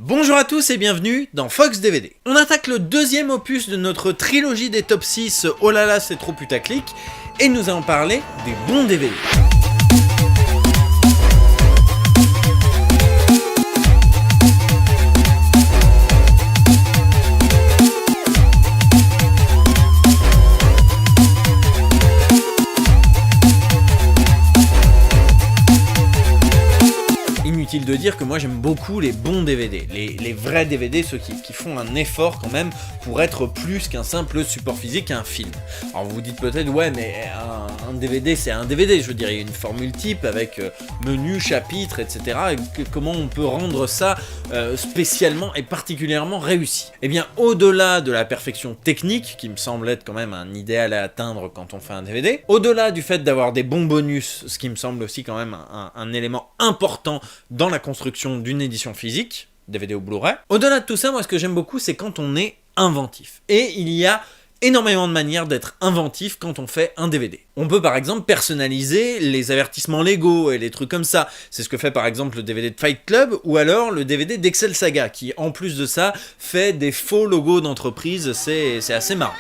Bonjour à tous et bienvenue dans Fox DVD. On attaque le deuxième opus de notre trilogie des top 6 Oh là là c'est trop putaclic et nous allons parler des bons DVD. Inutile de dire que moi j'aime beaucoup les bons DVD, les vrais DVD, ceux qui font un effort quand même pour être plus qu'un simple support physique à un film. Alors vous vous dites peut-être ouais mais un DVD c'est un DVD, je veux dire il y a une formule type avec menu, chapitre, etc. Et comment on peut rendre ça spécialement et particulièrement réussi? Eh bien au-delà de la perfection technique, qui me semble être quand même un idéal à atteindre quand on fait un DVD, au-delà du fait d'avoir des bons bonus, ce qui me semble aussi quand même un élément important dans la construction d'une édition physique, DVD ou Blu-ray. Au-delà de tout ça, moi ce que j'aime beaucoup c'est quand on est inventif. Et il y a énormément de manières d'être inventif quand on fait un DVD. On peut par exemple personnaliser les avertissements Lego et les trucs comme ça. C'est ce que fait par exemple le DVD de Fight Club ou alors le DVD d'Excel Saga qui en plus de ça fait des faux logos d'entreprise, c'est assez marrant.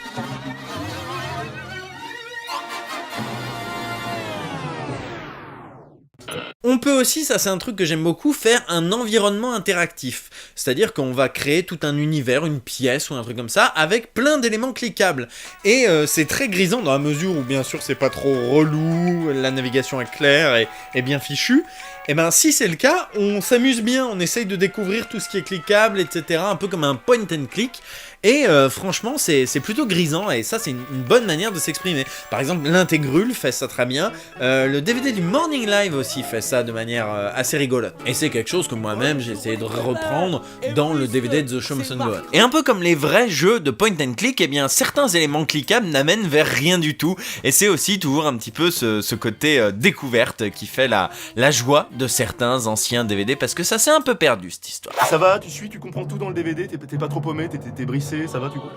On peut aussi, ça c'est un truc que j'aime beaucoup, faire un environnement interactif. C'est-à-dire qu'on va créer tout un univers, une pièce ou un truc comme ça, avec plein d'éléments cliquables. Et c'est très grisant dans la mesure où bien sûr c'est pas trop relou, la navigation est claire et bien fichue. Et ben si c'est le cas, on s'amuse bien, on essaye de découvrir tout ce qui est cliquable, etc. Un peu comme un point and click. Et franchement, c'est plutôt grisant, et ça, c'est une bonne manière de s'exprimer. Par exemple, l'Intégrule fait ça très bien. Le DVD du Morning Live aussi fait ça de manière assez rigolote. Et c'est quelque chose que moi-même, j'ai essayé de reprendre dans le DVD de The Show Must Go On. Et un peu comme les vrais jeux de point and click, eh bien, certains éléments cliquables n'amènent vers rien du tout. Et c'est aussi toujours un petit peu ce côté découverte qui fait la joie de certains anciens DVD, parce que ça s'est un peu perdu, cette histoire. Ça va, tu suis, tu comprends tout dans le DVD, t'es pas trop paumé, t'es brissé, ça va, tu comprends?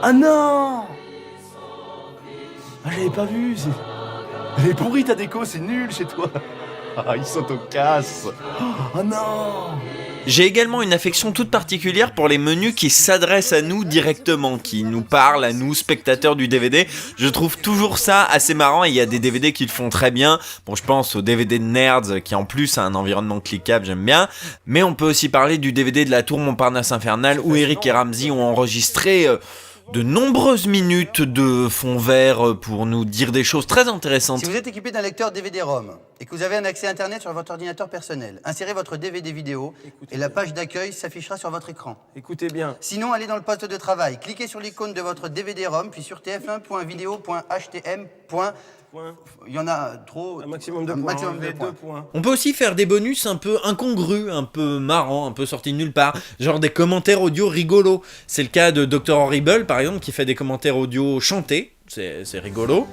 Ah non! Ah, j'avais pas vu, elle est pourrie ta déco, c'est nul chez toi. Ah, ils sont au casse. Oh non! J'ai également une affection toute particulière pour les menus qui s'adressent à nous directement, qui nous parlent à nous, spectateurs du DVD. Je trouve toujours ça assez marrant, et il y a des DVD qui le font très bien. Bon, je pense au DVD de Nerds, qui en plus a un environnement cliquable, j'aime bien. Mais on peut aussi parler du DVD de la Tour Montparnasse Infernale, où Eric et Ramsey ont enregistré de nombreuses minutes de fond vert pour nous dire des choses très intéressantes. Si vous êtes équipé d'un lecteur DVD-ROM et que vous avez un accès Internet sur votre ordinateur personnel, insérez votre DVD vidéo et la page d'accueil s'affichera sur votre écran. Écoutez bien. Sinon, allez dans le poste de travail, cliquez sur l'icône de votre DVD-ROM, puis sur tf1.video.htm. Il y en a trop. Un maximum de points. Deux points. On peut aussi faire des bonus un peu incongrus, un peu marrants, un peu sortis de nulle part, genre des commentaires audio rigolos. C'est le cas de Dr. Horrible par exemple, qui fait des commentaires audio chantés, c'est rigolo.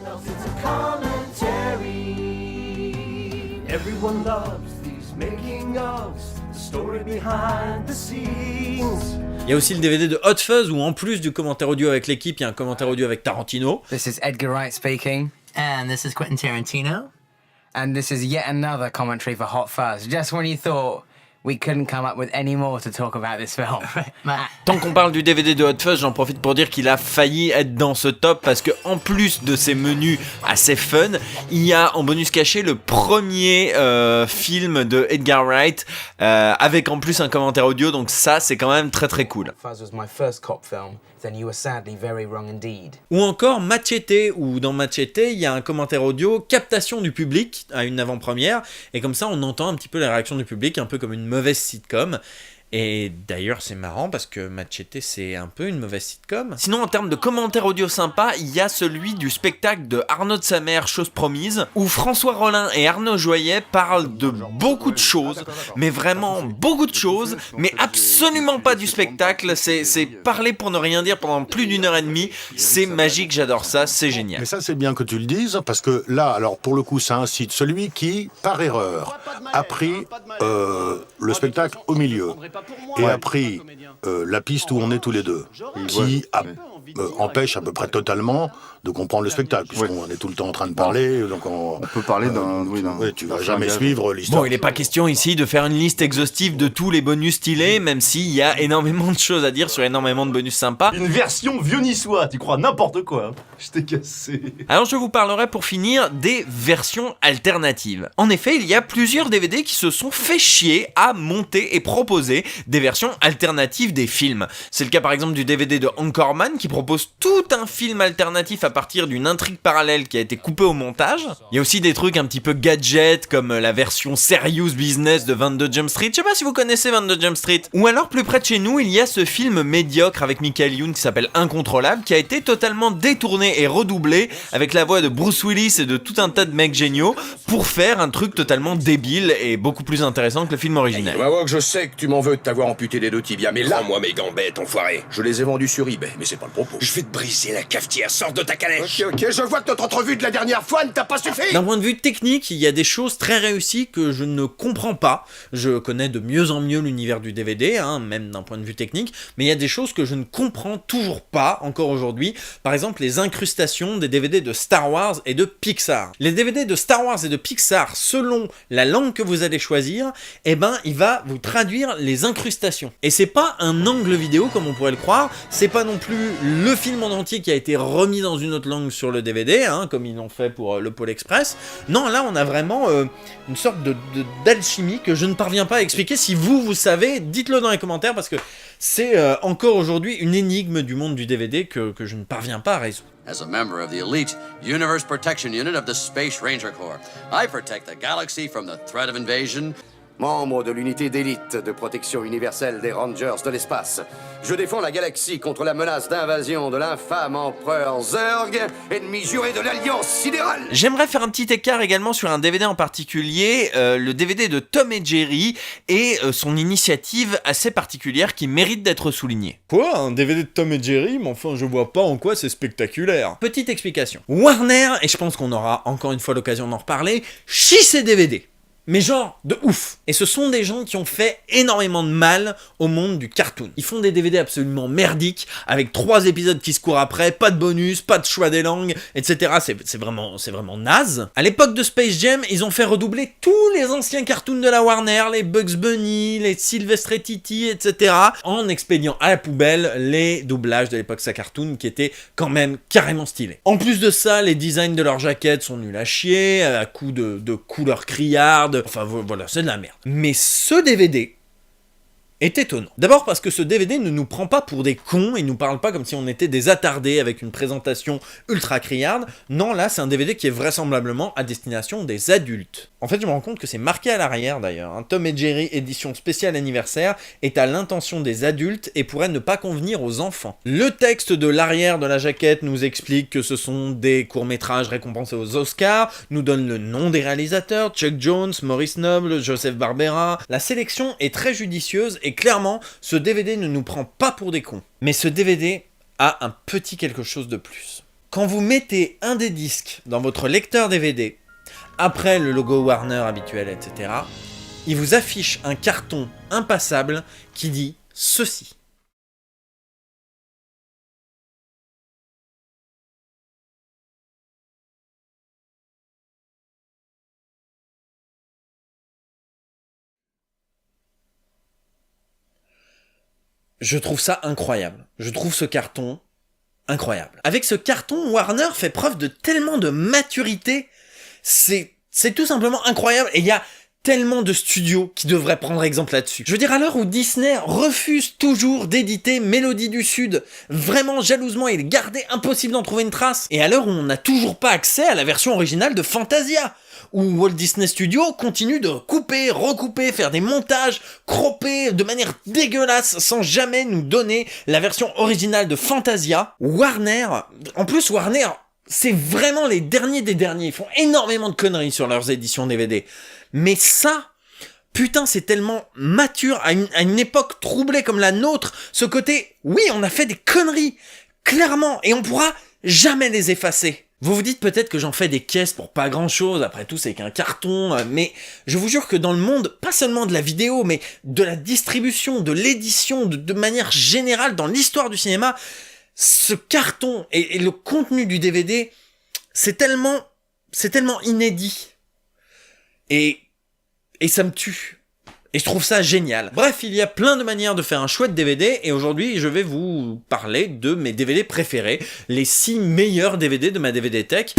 Il y a aussi le DVD de Hot Fuzz où en plus du commentaire audio avec l'équipe, il y a un commentaire audio avec Tarantino. This is Edgar Wright speaking. And this is Quentin Tarantino. And this is yet another commentary for Hot Fuzz. Just when you thought we couldn't come up with any more to talk about this film. Tant qu'on parle du DVD de Hot Fuzz, j'en profite pour dire qu'il a failli être dans ce top parce que en plus de ces menus assez fun, il y a en bonus caché le premier film de Edgar Wright avec en plus un commentaire audio, donc ça c'est quand même très très cool. Fuzz was my first cop film. Then you were sadly very wrong indeed. Ou encore Machete, où dans Machete, il y a un commentaire audio, captation du public à une avant-première, et comme ça on entend un petit peu la réaction du public, un peu comme une mauvaise sitcom. Et d'ailleurs c'est marrant parce que Machete c'est un peu une mauvaise sitcom. Sinon en termes de commentaires audio sympas, il y a celui du spectacle de Arnaud de Samer, Chose Promise, où François Rollin et Arnaud Joyet parlent de beaucoup de choses, mais vraiment beaucoup de choses, mais absolument pas du spectacle. C'est parler pour ne rien dire pendant plus d'1h30, c'est magique, j'adore ça, c'est génial. Mais ça c'est bien que tu le dises, parce que là, alors pour le coup ça incite celui qui, par erreur, a pris le spectacle au milieu et a pris la piste où on est tous les deux, qui a empêche à peu près totalement de comprendre le spectacle, puisqu'on est tout le temps en train de parler, donc On peut parler d'un... tu vas jamais suivre l'histoire. Bon, il n'est pas question ici de faire une liste exhaustive de tous les bonus stylés, même s'il y a énormément de choses à dire sur énormément de bonus sympas. Une version vieux niçois, tu crois n'importe quoi. Hein. Je t'ai cassé. Alors je vous parlerai pour finir des versions alternatives. En effet, il y a plusieurs DVD qui se sont fait chier à monter et proposer des versions alternatives des films. C'est le cas par exemple du DVD de Anchorman qui propose tout un film alternatif à partir d'une intrigue parallèle qui a été coupée au montage. Il y a aussi des trucs un petit peu gadget comme la version Serious Business de 22 Jump Street. Je sais pas si vous connaissez 22 Jump Street. Ou alors plus près de chez nous, il y a ce film médiocre avec Michael Youn qui s'appelle Incontrôlable, qui a été totalement détourné et redoublé avec la voix de Bruce Willis et de tout un tas de mecs géniaux pour faire un truc totalement débile et beaucoup plus intéressant que le film original. Mawok, je sais que tu m'en veux de t'avoir amputé les deux tibias, mais là... Rends-moi mes gambettes, enfoiré. Je les ai vendus sur eBay, mais c'est pas le propos. Je vais te briser la cafetière, sors de ta calèche. Ok, je vois que notre entrevue de la dernière fois ne t'a pas suffi. D'un point de vue technique, il y a des choses très réussies que je ne comprends pas. Je connais de mieux en mieux l'univers du DVD, même d'un point de vue technique, mais il y a des choses que je ne comprends toujours pas encore aujourd'hui. Par exemple, les incrustations des DVD de Star Wars et de Pixar. Les DVD de Star Wars et de Pixar, selon la langue que vous allez choisir, il va vous traduire les incrustations. Et c'est pas un angle vidéo comme on pourrait le croire, c'est pas non plus le film en entier qui a été remis dans une autre langue sur le DVD, comme ils l'ont fait pour le Pôle Express. Non, là on a vraiment une sorte d'alchimie que je ne parviens pas à expliquer. Si vous savez, dites-le dans les commentaires parce que c'est encore aujourd'hui une énigme du monde du DVD que je ne parviens pas à résoudre. As a member of the elite Universe Protection Unit of the Space Ranger Corps, I protect the galaxy from the threat of invasion. Membre de l'unité d'élite de protection universelle des Rangers de l'espace, je défends la galaxie contre la menace d'invasion de l'infâme empereur Zurg, ennemi juré de l'Alliance sidérale. J'aimerais faire un petit écart également sur un DVD en particulier, le DVD de Tom et Jerry et son initiative assez particulière qui mérite d'être soulignée. Quoi, un DVD de Tom et Jerry? Mais enfin, je vois pas en quoi c'est spectaculaire. Petite explication. Warner, et je pense qu'on aura encore une fois l'occasion d'en reparler, chie ses DVD. Mais genre, de ouf. Et ce sont des gens qui ont fait énormément de mal au monde du cartoon. Ils font des DVD absolument merdiques, avec 3 épisodes qui se courent après, pas de bonus, pas de choix des langues, etc. C'est vraiment naze. À l'époque de Space Jam, ils ont fait redoubler tous les anciens cartoons de la Warner, les Bugs Bunny, les Sylvester et Titi, etc. en expédiant à la poubelle les doublages de l'époque sa cartoon qui étaient quand même carrément stylés. En plus de ça, les designs de leurs jaquettes sont nuls à chier, à coups de couleurs criardes. Enfin voilà, c'est de la merde. Mais ce DVD est étonnant. D'abord parce que ce DVD ne nous prend pas pour des cons, il nous parle pas comme si on était des attardés avec une présentation ultra criarde. Non, là c'est un DVD qui est vraisemblablement à destination des adultes. En fait, je me rends compte que c'est marqué à l'arrière d'ailleurs. Tom et Jerry édition spéciale anniversaire est à l'intention des adultes et pourrait ne pas convenir aux enfants. Le texte de l'arrière de la jaquette nous explique que ce sont des courts-métrages récompensés aux Oscars, nous donne le nom des réalisateurs, Chuck Jones, Maurice Noble, Joseph Barbera. La sélection est très judicieuse et clairement, ce DVD ne nous prend pas pour des cons. Mais ce DVD a un petit quelque chose de plus. Quand vous mettez un des disques dans votre lecteur DVD, après le logo Warner habituel, etc., il vous affiche un carton impassable qui dit ceci. Je trouve ça incroyable. Je trouve ce carton incroyable. Avec ce carton, Warner fait preuve de tellement de maturité. C'est tout simplement incroyable. Et il y a tellement de studios qui devraient prendre exemple là-dessus. Je veux dire, à l'heure où Disney refuse toujours d'éditer Mélodie du Sud, vraiment jalousement, il est gardé impossible d'en trouver une trace. Et à l'heure où on n'a toujours pas accès à la version originale de Fantasia, où Walt Disney Studios continue de couper, recouper, faire des montages, cropper de manière dégueulasse sans jamais nous donner la version originale de Fantasia. Warner, en plus Warner, c'est vraiment les derniers des derniers, ils font énormément de conneries sur leurs éditions DVD. Mais ça, putain, c'est tellement mature à une époque troublée comme la nôtre, ce côté, oui, on a fait des conneries, clairement, et on pourra jamais les effacer. Vous vous dites peut-être que j'en fais des caisses pour pas grand chose, après tout c'est qu'un carton, mais je vous jure que dans le monde, pas seulement de la vidéo, mais de la distribution, de l'édition, de manière générale, dans l'histoire du cinéma, ce carton et le contenu du DVD, c'est tellement inédit. Et ça me tue. Et je trouve ça génial. Bref, il y a plein de manières de faire un chouette DVD, et aujourd'hui, je vais vous parler de mes DVD préférés, les 6 meilleurs DVD de ma DVD Tech.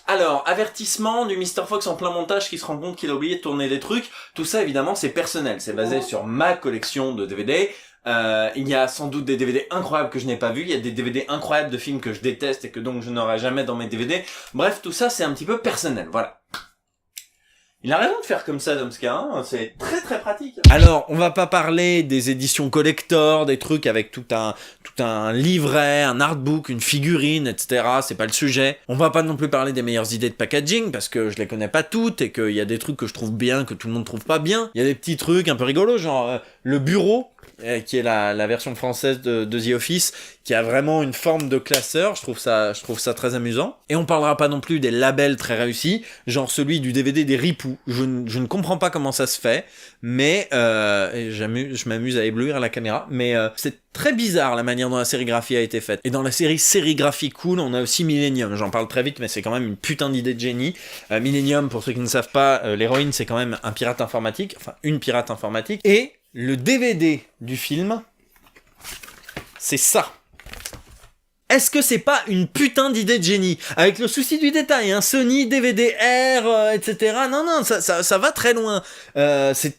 Alors, avertissement du Mr. Fox en plein montage qui se rend compte qu'il a oublié de tourner des trucs. Tout ça, évidemment, c'est personnel. C'est basé sur ma collection de DVD. Il y a sans doute des DVD incroyables que je n'ai pas vus, il y a des DVD incroyables de films que je déteste et que donc je n'aurai jamais dans mes DVD. Bref, tout ça, c'est un petit peu personnel, voilà. Il a raison de faire comme ça, Domska, hein, c'est très très pratique. Alors, on va pas parler des éditions collector, des trucs avec tout un livret, un artbook, une figurine, etc. C'est pas le sujet. On va pas non plus parler des meilleures idées de packaging, parce que je les connais pas toutes, et qu'il y a des trucs que je trouve bien, que tout le monde trouve pas bien. Il y a des petits trucs un peu rigolos, genre le bureau, qui est la version française de The Office, qui a vraiment une forme de classeur, je trouve ça très amusant. Et on parlera pas non plus des labels très réussis, genre celui du DVD des Ripoux. Je ne comprends pas comment ça se fait, mais je m'amuse à éblouir la caméra, mais c'est très bizarre la manière dont la sérigraphie a été faite. Et dans la série Sérigraphie Cool, on a aussi Millennium, j'en parle très vite, mais c'est quand même une putain d'idée de génie. Millennium, pour ceux qui ne savent pas, l'héroïne c'est quand même un pirate informatique, enfin une pirate informatique, et le DVD du film, c'est ça. Est-ce que c'est pas une putain d'idée de génie? Avec le souci du détail, hein, Sony, DVD R, etc. Non, ça va très loin. C'est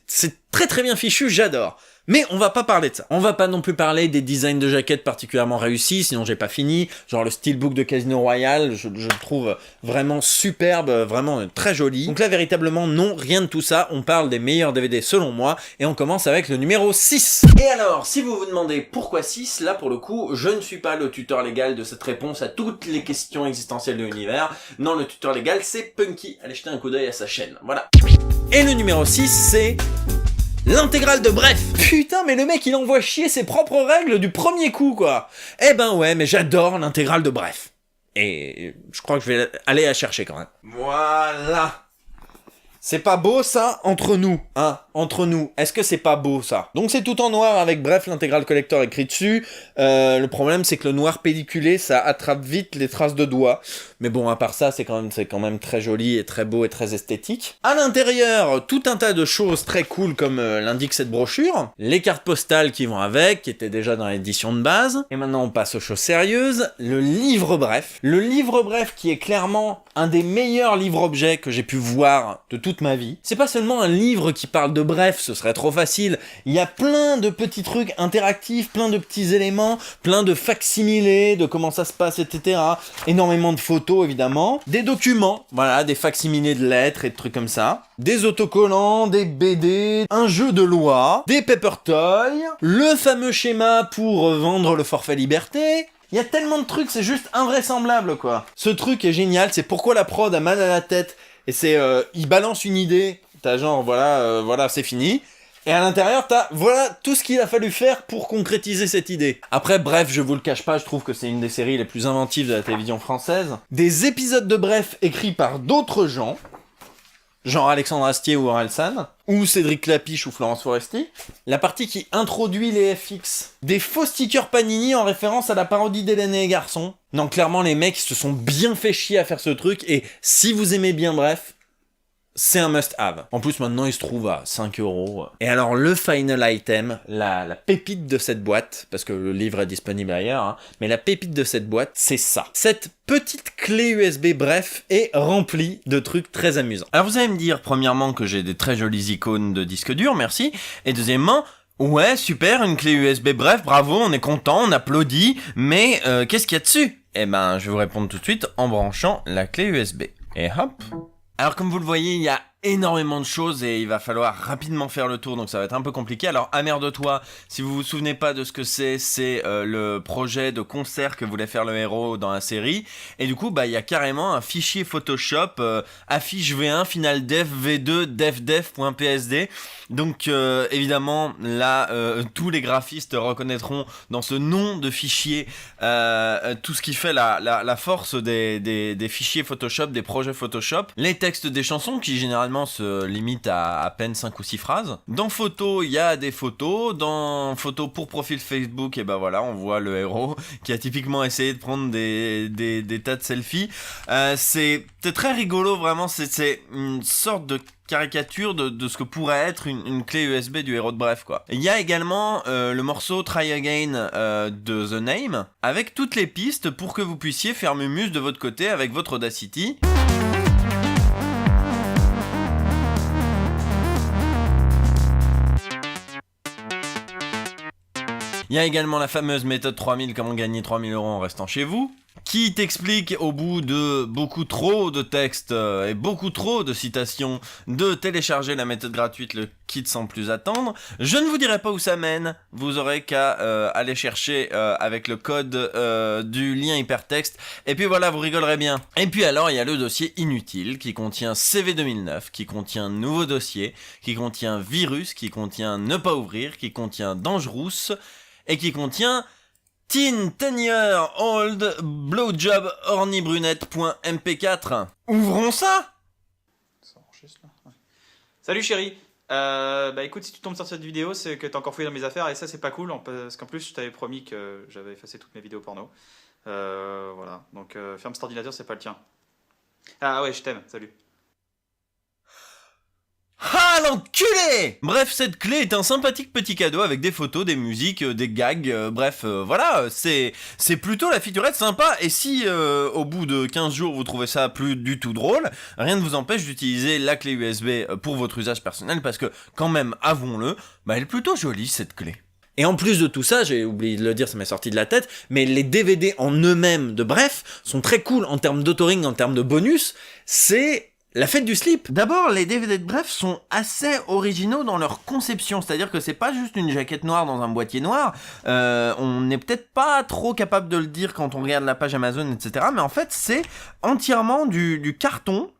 très très bien fichu, j'adore. Mais on va pas parler de ça. On va pas non plus parler des designs de jaquettes particulièrement réussis, sinon j'ai pas fini. Genre le steelbook de Casino Royale, je le trouve vraiment superbe, vraiment très joli. Donc là, véritablement, non, rien de tout ça. On parle des meilleurs DVD selon moi, et on commence avec le numéro 6. Et alors, si vous vous demandez pourquoi 6, là pour le coup, je ne suis pas le tuteur légal de cette réponse à toutes les questions existentielles de l'univers. Non, le tuteur légal, c'est Punky. Allez jeter un coup d'œil à sa chaîne, voilà. Et le numéro 6, c'est l'intégrale de Bref. Putain, mais le mec, il envoie chier ses propres règles du premier coup, quoi. Eh ben ouais, mais j'adore l'intégrale de Bref. Et je crois que je vais aller la chercher quand même. Voilà. C'est pas beau, ça, entre nous, hein, entre nous. Est-ce que c'est pas beau, ça? Donc c'est tout en noir avec Bref, l'intégrale collector écrit dessus. Le problème, c'est que le noir pelliculé, ça attrape vite les traces de doigts. Mais bon, à part ça, c'est quand même très joli et très beau et très esthétique. À l'intérieur, tout un tas de choses très cool comme l'indique cette brochure. Les cartes postales qui vont avec, qui étaient déjà dans l'édition de base. Et maintenant, on passe aux choses sérieuses. Le livre Bref. Le livre Bref qui est clairement un des meilleurs livres-objets que j'ai pu voir de toute ma vie. C'est pas seulement un livre qui parle de Bref, ce serait trop facile. Il y a plein de petits trucs interactifs, plein de petits éléments, plein de facsimilés, de comment ça se passe, etc. Énormément de photos, évidemment. Des documents, voilà, des facsimilés de lettres et de trucs comme ça. Des autocollants, des BD, un jeu de loi, des paper toys, le fameux schéma pour vendre le forfait liberté. Il y a tellement de trucs, c'est juste invraisemblable, quoi. Ce truc est génial, c'est pourquoi la prod a mal à la tête. Et c'est, il balance une idée, t'as genre, voilà, c'est fini. Et à l'intérieur, t'as, voilà, tout ce qu'il a fallu faire pour concrétiser cette idée. Après, Bref, je vous le cache pas, je trouve que c'est une des séries les plus inventives de la télévision française. Des épisodes de Bref écrits par d'autres gens, genre Alexandre Astier ou Orelsan, ou Cédric Clapiche ou Florence Foresti. La partie qui introduit les FX. Des faux stickers Panini en référence à la parodie d'Hélène et les garçons. Non, clairement, les mecs se sont bien fait chier à faire ce truc, et si vous aimez bien Bref, c'est un must-have. En plus, maintenant, il se trouve à 5 €. Et alors, le final item, la pépite de cette boîte, parce que le livre est disponible ailleurs, hein, mais la pépite de cette boîte, c'est ça. Cette petite clé USB Bref est remplie de trucs très amusants. Alors, vous allez me dire, premièrement, que j'ai des très jolies icônes de disque dur, merci. Et deuxièmement, ouais, super, une clé USB Bref, bravo, on est content, on applaudit, mais qu'est-ce qu'il y a dessus? Eh ben, je vais vous répondre tout de suite en branchant la clé USB. Et hop. Alors comme vous le voyez, il y a énormément de choses et il va falloir rapidement faire le tour, donc ça va être un peu compliqué. Alors Amer-de-toi, si vous vous souvenez pas de ce que c'est le projet de concert que voulait faire le héros dans la série, et du coup bah il y a carrément un fichier Photoshop affiche V1 final def v2 def.psd. Donc évidemment là tous les graphistes reconnaîtront dans ce nom de fichier tout ce qui fait la force des fichiers Photoshop, des projets Photoshop, les textes des chansons qui généralement vraiment se limite à peine 5 ou 6 phrases. Dans photos, il y a des photos. Dans photos pour profil Facebook, et ben voilà, on voit le héros qui a typiquement essayé de prendre des tas de selfies. C'est très rigolo, vraiment. C'est une sorte de caricature de ce que pourrait être une clé USB du héros de Bref, quoi. Il y a également le morceau Try Again de The Name, avec toutes les pistes pour que vous puissiez faire Mumus de votre côté avec votre Audacity. Il y a également la fameuse méthode 3000, comment gagner 3000 € en restant chez vous, qui t'explique au bout de beaucoup trop de textes et beaucoup trop de citations de télécharger la méthode gratuite, le kit sans plus attendre. Je ne vous dirai pas où ça mène, vous aurez qu'à aller chercher avec le code du lien hypertexte, et puis voilà, vous rigolerez bien. Et puis alors, il y a le dossier inutile qui contient CV 2009, qui contient nouveau dossier, qui contient virus, qui contient ne pas ouvrir, qui contient dangerous, et qui contient Teen 10 year old blowjob hornybrunette.mp4. Ouvrons ça. Ça enregistre là. Ouais. Salut chérie. Écoute, si tu tombes sur cette vidéo, c'est que t'as encore fouillé dans mes affaires et ça c'est pas cool parce qu'en plus je t'avais promis que j'avais effacé toutes mes vidéos porno. Voilà. Donc ferme cet ordinateur, c'est pas le tien. Ah ouais, je t'aime. Salut. Ah l'enculé! Bref, cette clé est un sympathique petit cadeau avec des photos, des musiques, des gags, voilà, c'est plutôt la featurette sympa, et si au bout de 15 jours vous trouvez ça plus du tout drôle, rien ne vous empêche d'utiliser la clé USB pour votre usage personnel, parce que quand même, avouons-le, elle est plutôt jolie cette clé. Et en plus de tout ça, j'ai oublié de le dire, ça m'est sorti de la tête, mais les DVD en eux-mêmes de Bref sont très cool en termes d'autoring, en termes de bonus, c'est la fête du slip. D'abord, les DVD de Bref sont assez originaux dans leur conception, c'est-à-dire que c'est pas juste une jaquette noire dans un boîtier noir, on n'est peut-être pas trop capable de le dire quand on regarde la page Amazon, etc., mais en fait, c'est entièrement du carton,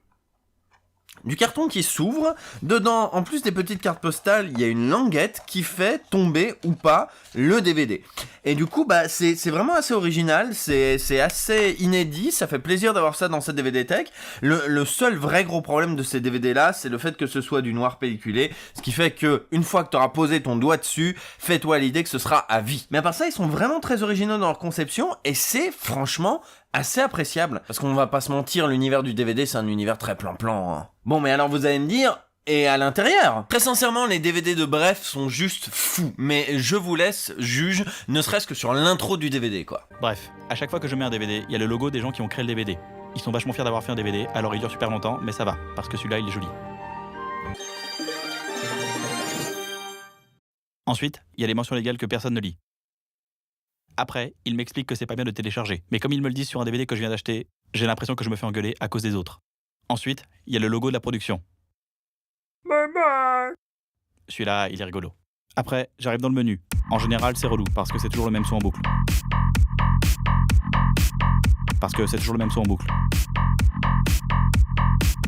qui s'ouvre. Dedans, en plus des petites cartes postales, il y a une languette qui fait tomber ou pas le DVD. Et du coup, c'est vraiment assez original, c'est assez inédit, ça fait plaisir d'avoir ça dans cette DVD Tech. Le seul vrai gros problème de ces DVD là, c'est le fait que ce soit du noir pelliculé, ce qui fait que une fois que tu auras posé ton doigt dessus, fais-toi l'idée que ce sera à vie. Mais à part ça, ils sont vraiment très originaux dans leur conception, et c'est franchement assez appréciable. Parce qu'on va pas se mentir, l'univers du DVD, c'est un univers très plan-plan, hein. Bon, mais alors vous allez me dire, et à l'intérieur? Très sincèrement, les DVD de Bref sont juste fous, mais je vous laisse juge, ne serait-ce que sur l'intro du DVD, quoi. Bref, à chaque fois que je mets un DVD, il y a le logo des gens qui ont créé le DVD. Ils sont vachement fiers d'avoir fait un DVD, alors il dure super longtemps, mais ça va, parce que celui-là il est joli. Ensuite, il y a les mentions légales que personne ne lit. Après, il m'explique que c'est pas bien de télécharger, mais comme il me le dit sur un DVD que je viens d'acheter, j'ai l'impression que je me fais engueuler à cause des autres. Ensuite, il y a le logo de la production. Celui-là, il est rigolo. Après, j'arrive dans le menu. En général, c'est relou, parce que c'est toujours le même son en boucle. Parce que c'est toujours le même son en boucle.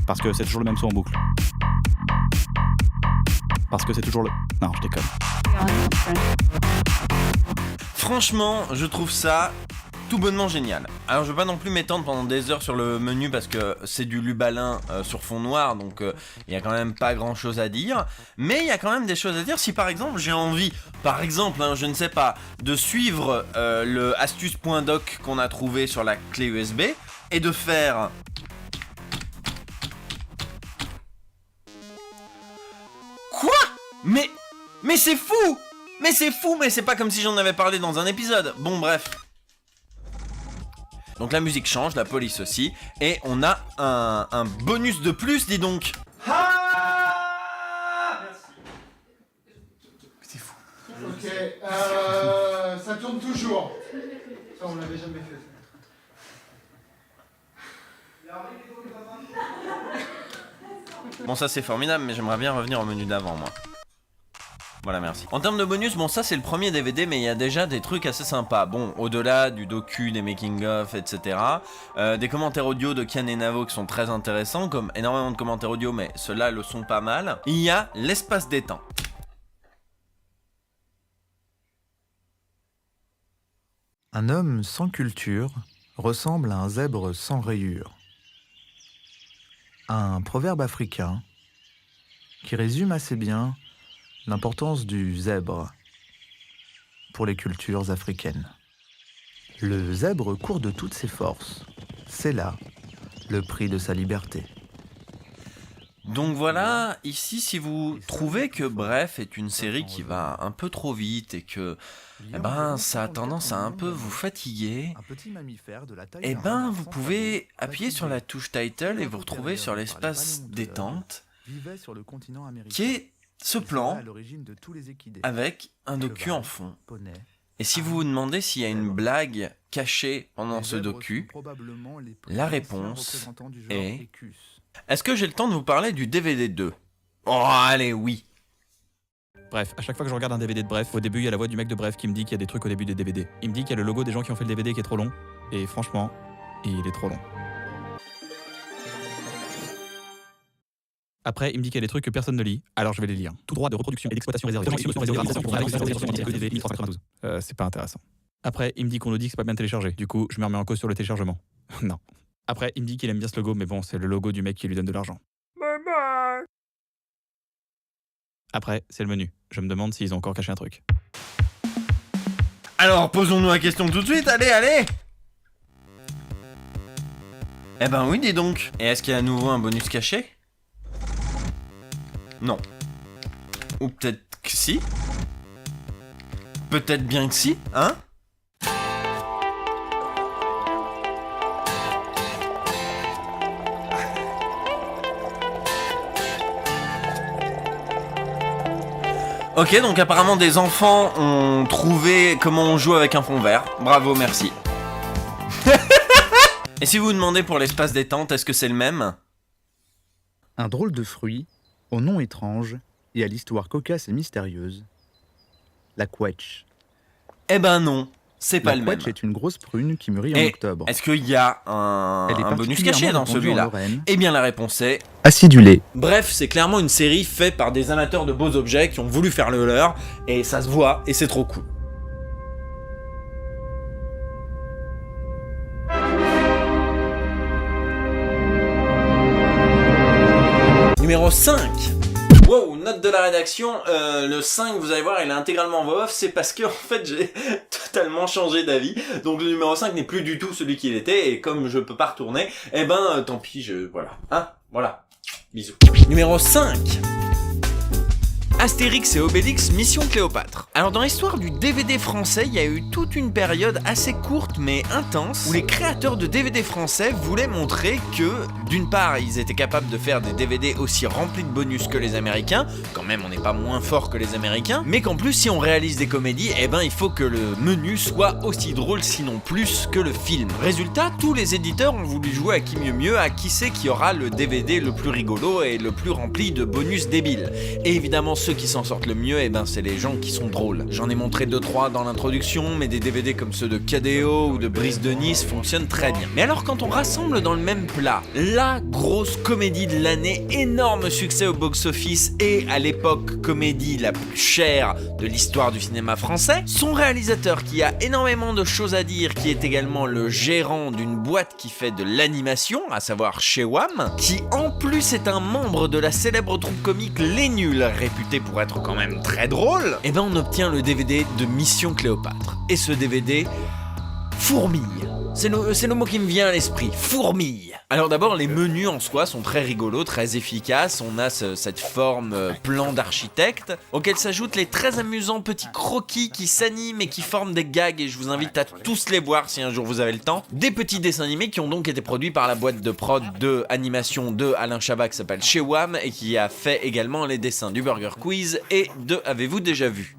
Parce que c'est toujours le même son en boucle. Parce que c'est toujours le... Non, je déconne. Franchement, je trouve ça tout bonnement génial. Alors je vais pas non plus m'étendre pendant des heures sur le menu parce que c'est du Lubalin sur fond noir, donc il y a quand même pas grand chose à dire, mais il y a quand même des choses à dire si par exemple j'ai envie, je ne sais pas, de suivre le astuce.doc qu'on a trouvé sur la clé USB et de faire... Quoi? Mais c'est fou! Mais c'est pas comme si j'en avais parlé dans un épisode. Bon, bref. Donc la musique change, la police aussi, et on a un bonus de plus, dis donc. C'est fou. Ok, ça tourne toujours. Ça, on l'avait jamais fait. Bon, ça c'est formidable, mais j'aimerais bien revenir au menu d'avant, moi. Voilà, merci. En termes de bonus, bon, ça c'est le premier DVD, mais il y a déjà des trucs assez sympas. Bon, au-delà du docu, des making-of, etc. Des commentaires audio de Kian et Navo qui sont très intéressants, comme énormément de commentaires audio, mais ceux-là le sont pas mal. Il y a l'espace détente. Un homme sans culture ressemble à un zèbre sans rayures. Un proverbe africain qui résume assez bien l'importance du zèbre pour les cultures africaines. Le zèbre court de toutes ses forces. C'est là le prix de sa liberté. Donc voilà, ici si vous trouvez que Bref est une série qui va un peu trop vite et que ça a tendance à un peu vous fatiguer, vous pouvez appuyer sur la touche Title et vous retrouver sur l'espace détente qui est ce plan avec un docu en fond. Et si vous vous demandez s'il y a une blague cachée pendant ce docu, la réponse est... Est-ce que j'ai le temps de vous parler du DVD 2 ? Oh, allez, oui. Bref, à chaque fois que je regarde un DVD de Bref, au début il y a la voix du mec de Bref qui me dit qu'il y a des trucs au début des DVD. Il me dit qu'il y a le logo des gens qui ont fait le DVD qui est trop long, et franchement, il est trop long. Après, il me dit qu'il y a des trucs que personne ne lit, alors je vais les lire. Tout droit de reproduction et d'exploitation réservé. C'est pas intéressant. Après, il me dit qu'on nous dit que c'est pas bien téléchargé. Du coup, je me remets en cause sur le téléchargement. Non. Après, il me dit qu'il aime bien ce logo, mais bon, c'est le logo du mec qui lui donne de l'argent. Après, c'est le menu. Je me demande s'ils ont encore caché un truc. Alors, posons-nous la question tout de suite, allez. Eh ben oui, dis donc. Et est-ce qu'il y a à nouveau un bonus caché ? Non. Ou peut-être que si. Peut-être bien que si, hein ? Ok, donc apparemment des enfants ont trouvé comment on joue avec un fond vert. Bravo, merci. Et si vous vous demandez pour l'espace détente, est-ce que c'est le même ? Un drôle de fruit, au nom étrange et à l'histoire cocasse et mystérieuse. La quetch. Eh ben non, c'est pas le même. La quetch est une grosse prune qui mûrit en octobre. Est-ce qu'il y a un bonus caché dans celui-là ? Eh bien la réponse est... acidulé. Bref, c'est clairement une série faite par des amateurs de beaux objets qui ont voulu faire le leur, et ça se voit, et c'est trop cool. Numéro 5. Wow, note de la rédaction, le 5, vous allez voir, il est intégralement en voix off, c'est parce que en fait j'ai totalement changé d'avis, donc le numéro 5 n'est plus du tout celui qu'il était, et comme je peux pas retourner, tant pis, voilà, bisous. Numéro 5. Astérix et Obélix, Mission Cléopâtre. Alors dans l'histoire du DVD français, il y a eu toute une période assez courte mais intense où les créateurs de DVD français voulaient montrer que, d'une part, ils étaient capables de faire des DVD aussi remplis de bonus que les Américains, quand même on n'est pas moins fort que les Américains, mais qu'en plus si on réalise des comédies, il faut que le menu soit aussi drôle sinon plus que le film. Résultat, tous les éditeurs ont voulu jouer à qui mieux, à qui c'est qui aura le DVD le plus rigolo et le plus rempli de bonus débiles. Et évidemment, ceux qui s'en sortent le mieux, c'est les gens qui sont drôles. J'en ai montré 2-3 dans l'introduction, mais des DVD comme ceux de KDO ou de Brice de Nice fonctionnent très bien. Mais alors quand on rassemble dans le même plat la grosse comédie de l'année, énorme succès au box-office et à l'époque comédie la plus chère de l'histoire du cinéma français, son réalisateur qui a énormément de choses à dire, qui est également le gérant d'une boîte qui fait de l'animation, à savoir chez Wham, qui en plus est un membre de la célèbre troupe comique Les Nuls, réputée pour être quand même très drôle, on obtient le DVD de Mission Cléopâtre. Et ce DVD fourmille. C'est le mot qui me vient à l'esprit, fourmille. Alors d'abord, les menus en soi sont très rigolos, très efficaces. On a cette forme plan d'architecte, auquel s'ajoutent les très amusants petits croquis qui s'animent et qui forment des gags, et je vous invite à tous les voir si un jour vous avez le temps. Des petits dessins animés qui ont donc été produits par la boîte de prod de animation de Alain Chabat qui s'appelle Chez Wham et qui a fait également les dessins du Burger Quiz et de Avez-vous déjà vu ?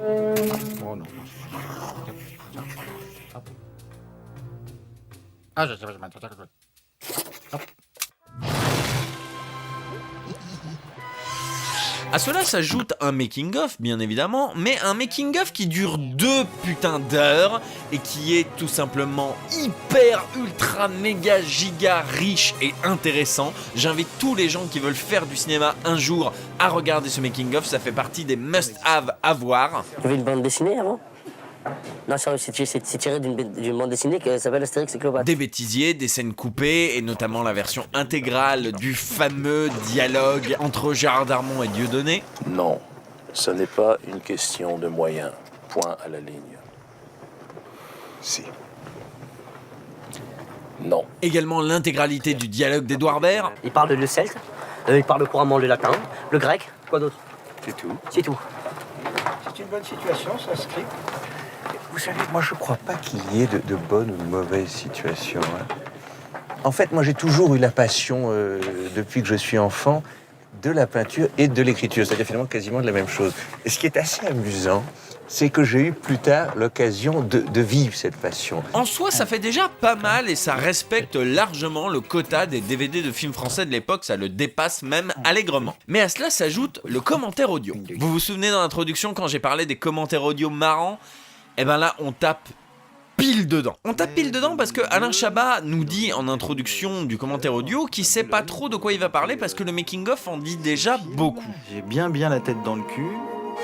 Oh non. À cela s'ajoute un making-of, bien évidemment, mais un making-of qui dure 2 putains d'heures et qui est tout simplement hyper, ultra, méga, giga riche et intéressant. J'invite tous les gens qui veulent faire du cinéma un jour à regarder ce making-of, ça fait partie des must-have à voir. Tu veux une bande dessinée avant ? Non, c'est tiré d'une bande dessinée qui s'appelle Astérix et Cléopâtre. Des bêtisiers, des scènes coupées, et notamment la version intégrale du fameux dialogue entre Gérard Darmon et Dieudonné. Non, ce n'est pas une question de moyens. Point à la ligne. Si. Non. Également l'intégralité du dialogue d'Édouard Baird. Il parle le celte, il parle couramment le latin, le grec, quoi d'autre? C'est tout. C'est tout. C'est une bonne situation, ce script. Vous savez, moi je crois pas qu'il y ait de bonnes ou de mauvaises situations. En fait, moi j'ai toujours eu la passion, depuis que je suis enfant, de la peinture et de l'écriture, c'est-à-dire finalement quasiment de la même chose. Et ce qui est assez amusant, c'est que j'ai eu plus tard l'occasion de vivre cette passion. En soi, ça fait déjà pas mal et ça respecte largement le quota des DVD de films français de l'époque, ça le dépasse même allègrement. Mais à cela s'ajoute le commentaire audio. Vous vous souvenez dans l'introduction quand j'ai parlé des commentaires audio marrants? Eh ben là, on tape pile dedans. On tape pile dedans parce que Alain Chabat nous dit en introduction du commentaire audio qu'il sait pas trop de quoi il va parler parce que le making-of en dit déjà beaucoup. J'ai bien la tête dans le cul.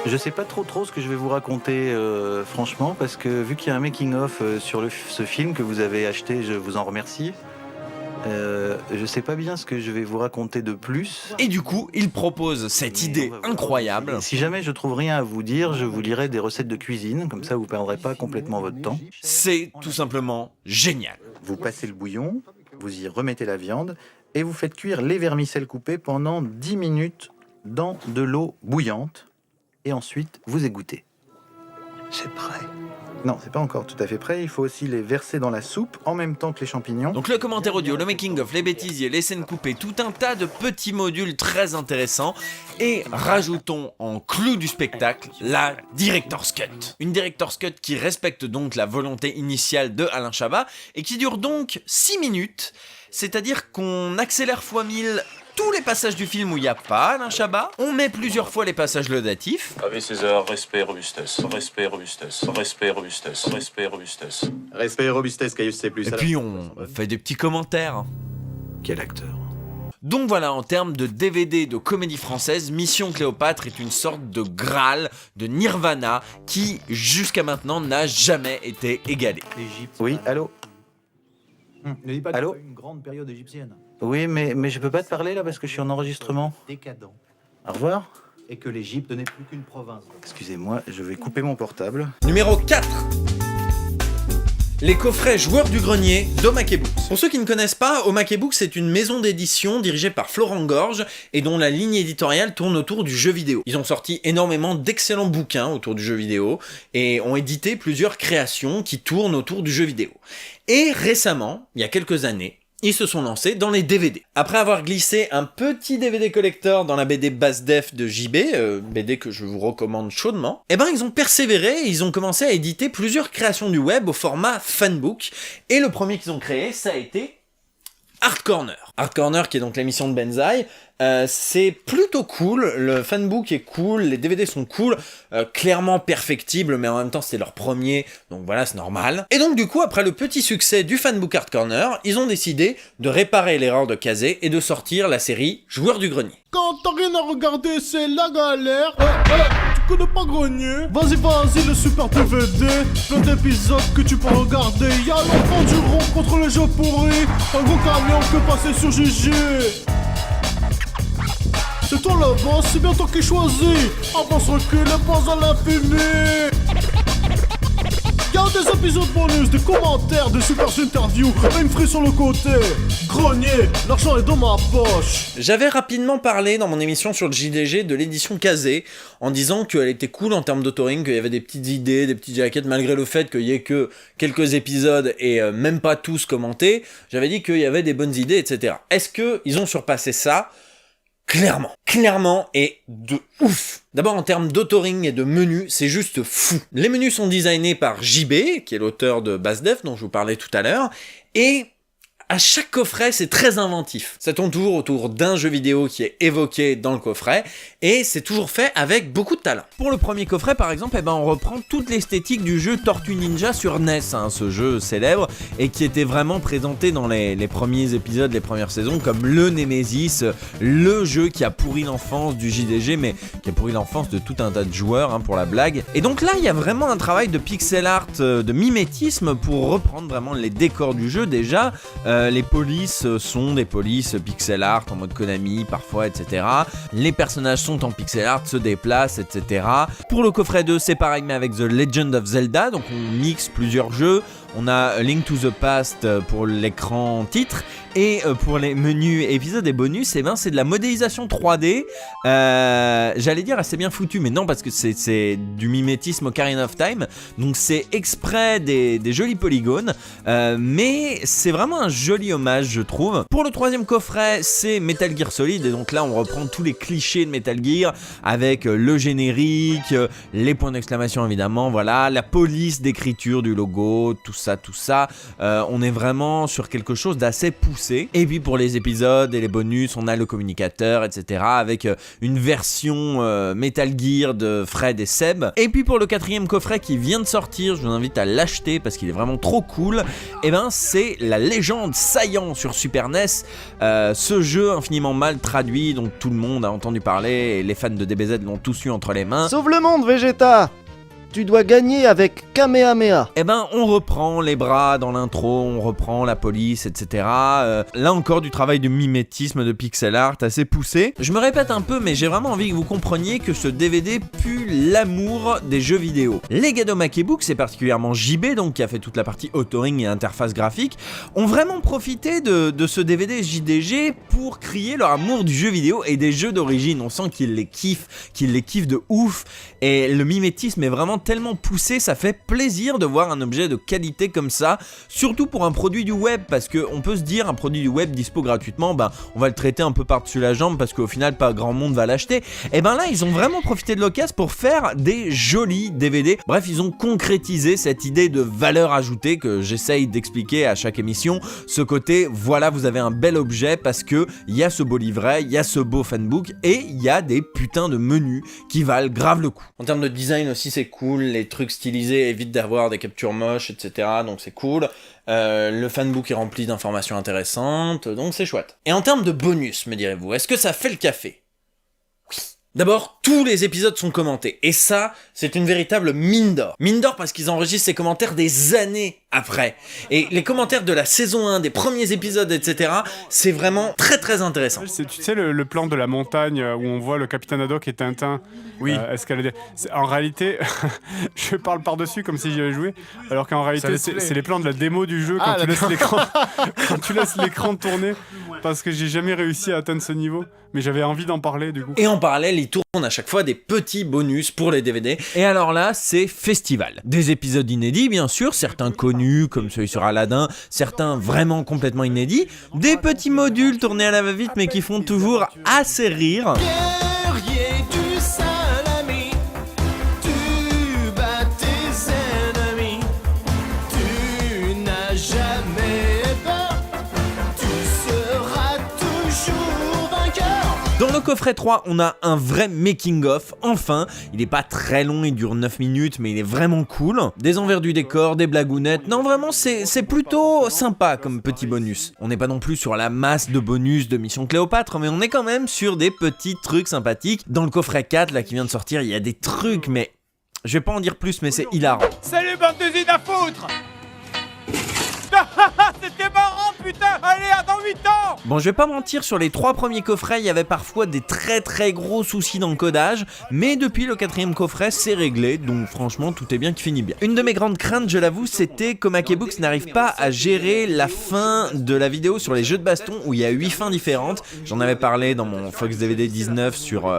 Je sais pas trop ce que je vais vous raconter, franchement, parce que vu qu'il y a un making-of sur ce film que vous avez acheté, je vous en remercie. Je sais pas bien ce que je vais vous raconter de plus. Et du coup, il propose cette idée incroyable. Si jamais je trouve rien à vous dire, je vous lirai des recettes de cuisine, comme ça vous perdrez pas complètement votre temps. C'est tout simplement génial. Vous passez le bouillon, vous y remettez la viande, et vous faites cuire les vermicelles coupées pendant 10 minutes dans de l'eau bouillante. Et ensuite, vous égouttez. C'est prêt. Non, c'est pas encore tout à fait prêt. Il faut aussi les verser dans la soupe en même temps que les champignons. Donc le commentaire audio, le making-of, les bêtisiers, les scènes coupées, tout un tas de petits modules très intéressants. Et rajoutons en clou du spectacle la Director's Cut. Une Director's Cut qui respecte donc la volonté initiale de Alain Chabat et qui dure donc 6 minutes. C'est-à-dire qu'on accélère x1000 tous les passages du film où il n'y a pas Alain Chabat, on met plusieurs fois les passages laudatifs. Ave César, respect, robustesse, respect, robustesse, respect, robustesse, respect, robustesse. Respect, robustesse, Caius C+. Et puis on fait des petits commentaires. Quel acteur. Donc voilà, en termes de DVD de comédie française, Mission Cléopâtre est une sorte de Graal, de Nirvana, qui jusqu'à maintenant n'a jamais été égalé. Oui, allô? Ne dis pas Allô? que tu as eu une grande période égyptienne. Oui, mais je peux pas te parler là parce que je suis en enregistrement. Décadent. Au revoir. Et que l'Égypte n'est plus qu'une province. Excusez-moi, je vais couper mon portable. Numéro 4. Les coffrets Joueurs du Grenier d'Omake Books. Pour ceux qui ne connaissent pas, Omake Books c'est une maison d'édition dirigée par Florent Gorge et dont la ligne éditoriale tourne autour du jeu vidéo. Ils ont sorti énormément d'excellents bouquins autour du jeu vidéo et ont édité plusieurs créations qui tournent autour du jeu vidéo. Et récemment, il y a quelques années, ils se sont lancés dans les DVD. Après avoir glissé un petit DVD collector dans la BD Basse Def de JB, BD que je vous recommande chaudement, eh ben ils ont persévéré et ils ont commencé à éditer plusieurs créations du web au format fanbook. Et le premier qu'ils ont créé, ça a été Art Corner. Art Corner qui est donc l'émission de Benzaï, c'est plutôt cool, le fanbook est cool, les DVD sont cool, clairement perfectibles, mais en même temps c'est leur premier, donc voilà, c'est normal. Et donc du coup, après le petit succès du fanbook Art Corner, ils ont décidé de réparer l'erreur de Kazé et de sortir la série Joueurs du Grenier. Quand t'as rien à regarder, c'est la galère. Tu connais pas Grenier? Vas-y, le super DVD. Plein d'épisodes que tu peux regarder. Y'a l'enfant du rond contre les jeux pourris. Un gros camion que passer sur GG. C'est toi le boss, c'est bien toi qui choisis. Avance, recule et pense à l'infini. Y'a des épisodes bonus, des commentaires, des super interviews, une frise sur le côté. Grenier, l'argent est dans ma poche. J'avais rapidement parlé dans mon émission sur le JDG de l'édition Kazé, en disant qu'elle était cool en termes d'autoring, qu'il y avait des petites idées, des petites jaquettes, malgré le fait qu'il y ait que quelques épisodes et même pas tous commentés. J'avais dit qu'il y avait des bonnes idées, etc. Est-ce qu'ils ont surpassé ça ? Clairement, et de ouf. D'abord en termes d'autoring et de menus, c'est juste fou. Les menus sont designés par JB, qui est l'auteur de Basse Def dont je vous parlais tout à l'heure, et À chaque coffret, c'est très inventif. Ça tourne toujours autour d'un jeu vidéo qui est évoqué dans le coffret, et c'est toujours fait avec beaucoup de talent. Pour le premier coffret, par exemple, on reprend toute l'esthétique du jeu Tortue Ninja sur NES, ce jeu célèbre, et qui était vraiment présenté dans les premiers épisodes, les premières saisons, comme le Nemesis, le jeu qui a pourri l'enfance du JDG, mais qui a pourri l'enfance de tout un tas de joueurs, pour la blague. Et donc là, il y a vraiment un travail de pixel art, de mimétisme, pour reprendre vraiment les décors du jeu déjà. Les polices sont des polices pixel art en mode Konami parfois, etc. Les personnages sont en pixel art, se déplacent, etc. Pour le coffret 2, c'est pareil mais avec The Legend of Zelda, donc on mixe plusieurs jeux. On a A Link to the Past pour l'écran titre, et pour les menus épisodes et bonus, c'est de la modélisation 3D. J'allais dire assez bien foutu, mais non, parce que c'est du mimétisme Ocarina of Time, donc c'est exprès des jolis polygones, mais c'est vraiment un joli hommage, je trouve. Pour le troisième coffret, c'est Metal Gear Solid, et donc là on reprend tous les clichés de Metal Gear, avec le générique, les points d'exclamation évidemment, voilà, la police d'écriture du logo, tout ça, on est vraiment sur quelque chose d'assez poussé. Et puis pour les épisodes et les bonus, on a le communicateur, etc. avec une version Metal Gear de Fred et Seb. Et puis pour le quatrième coffret qui vient de sortir, je vous invite à l'acheter parce qu'il est vraiment trop cool, c'est la légende Saiyan sur Super NES, ce jeu infiniment mal traduit dont tout le monde a entendu parler, et les fans de DBZ l'ont tous eu entre les mains. Sauve le monde, Vegeta! Tu dois gagner avec Kamehameha. On reprend les bras dans l'intro, on reprend la police, etc. Là encore du travail de mimétisme, de pixel art assez poussé. Je me répète un peu, mais j'ai vraiment envie que vous compreniez que ce DVD pue l'amour des jeux vidéo. Les gars de Makebook, c'est particulièrement JB, donc qui a fait toute la partie authoring et interface graphique, ont vraiment profité de ce DVD JDG pour crier leur amour du jeu vidéo et des jeux d'origine. On sent qu'ils les kiffent de ouf, et le mimétisme est vraiment tellement poussé, ça fait plaisir de voir un objet de qualité comme ça, surtout pour un produit du web, parce qu'on peut se dire un produit du web dispo gratuitement, on va le traiter un peu par-dessus la jambe parce qu'au final pas grand monde va l'acheter. Et là ils ont vraiment profité de l'occasion pour faire des jolis DVD. Bref, ils ont concrétisé cette idée de valeur ajoutée que j'essaye d'expliquer à chaque émission, ce côté voilà, vous avez un bel objet parce que il y a ce beau livret, il y a ce beau fanbook, et il y a des putains de menus qui valent grave le coup. En termes de design aussi, c'est cool. Les trucs stylisés évitent d'avoir des captures moches, etc. Donc c'est cool. Le fanbook est rempli d'informations intéressantes, donc c'est chouette. Et en termes de bonus, me direz-vous, est-ce que ça fait le café ? D'abord, tous les épisodes sont commentés, et ça, c'est une véritable mine d'or. Mine d'or parce qu'ils enregistrent ces commentaires des années après. Et les commentaires de la saison 1, des premiers épisodes, etc., c'est vraiment très très intéressant. Tu sais le plan de la montagne où on voit le capitaine Haddock et Tintin escalader. En réalité, je parle par-dessus comme si j'y avais joué, alors qu'en réalité, c'est les plans de la démo du jeu quand tu laisses l'écran tourner, parce que j'ai jamais réussi à atteindre ce niveau. Mais j'avais envie d'en parler du coup. Et en parallèle, ils tournent à chaque fois des petits bonus pour les DVD. Et alors là, c'est festival. Des épisodes inédits, bien sûr, certains connus, comme celui sur Aladdin, certains vraiment complètement inédits. Des petits modules tournés à la va-vite, mais qui font toujours assez rire. Guerrier du salami, tu bats tes ennemis, tu n'as jamais peur, tu seras toujours vainqueur. Dans le coffret 3, on a un vrai making-of, enfin. Il est pas très long, il dure 9 minutes, mais il est vraiment cool. Des envers du décor, des blagounettes. Non, vraiment, c'est plutôt sympa comme petit bonus. On n'est pas non plus sur la masse de bonus de Mission Cléopâtre, mais on est quand même sur des petits trucs sympathiques. Dans le coffret 4, là, qui vient de sortir, il y a des trucs, mais... Je vais pas en dire plus, mais c'est hilarant. Salut, bande d'usines à foutre. C'était marrant, putain. Allez, à dans 8 ans. Bon, je vais pas mentir, sur les 3 premiers coffrets, il y avait parfois des très très gros soucis d'encodage, mais depuis le 4e coffret, c'est réglé, donc franchement, tout est bien qui finit bien. Une de mes grandes craintes, je l'avoue, c'était que Makebooks n'arrive pas à gérer la fin de la vidéo sur les jeux de baston, où il y a 8 fins différentes. J'en avais parlé dans mon Fox DVD 19 sur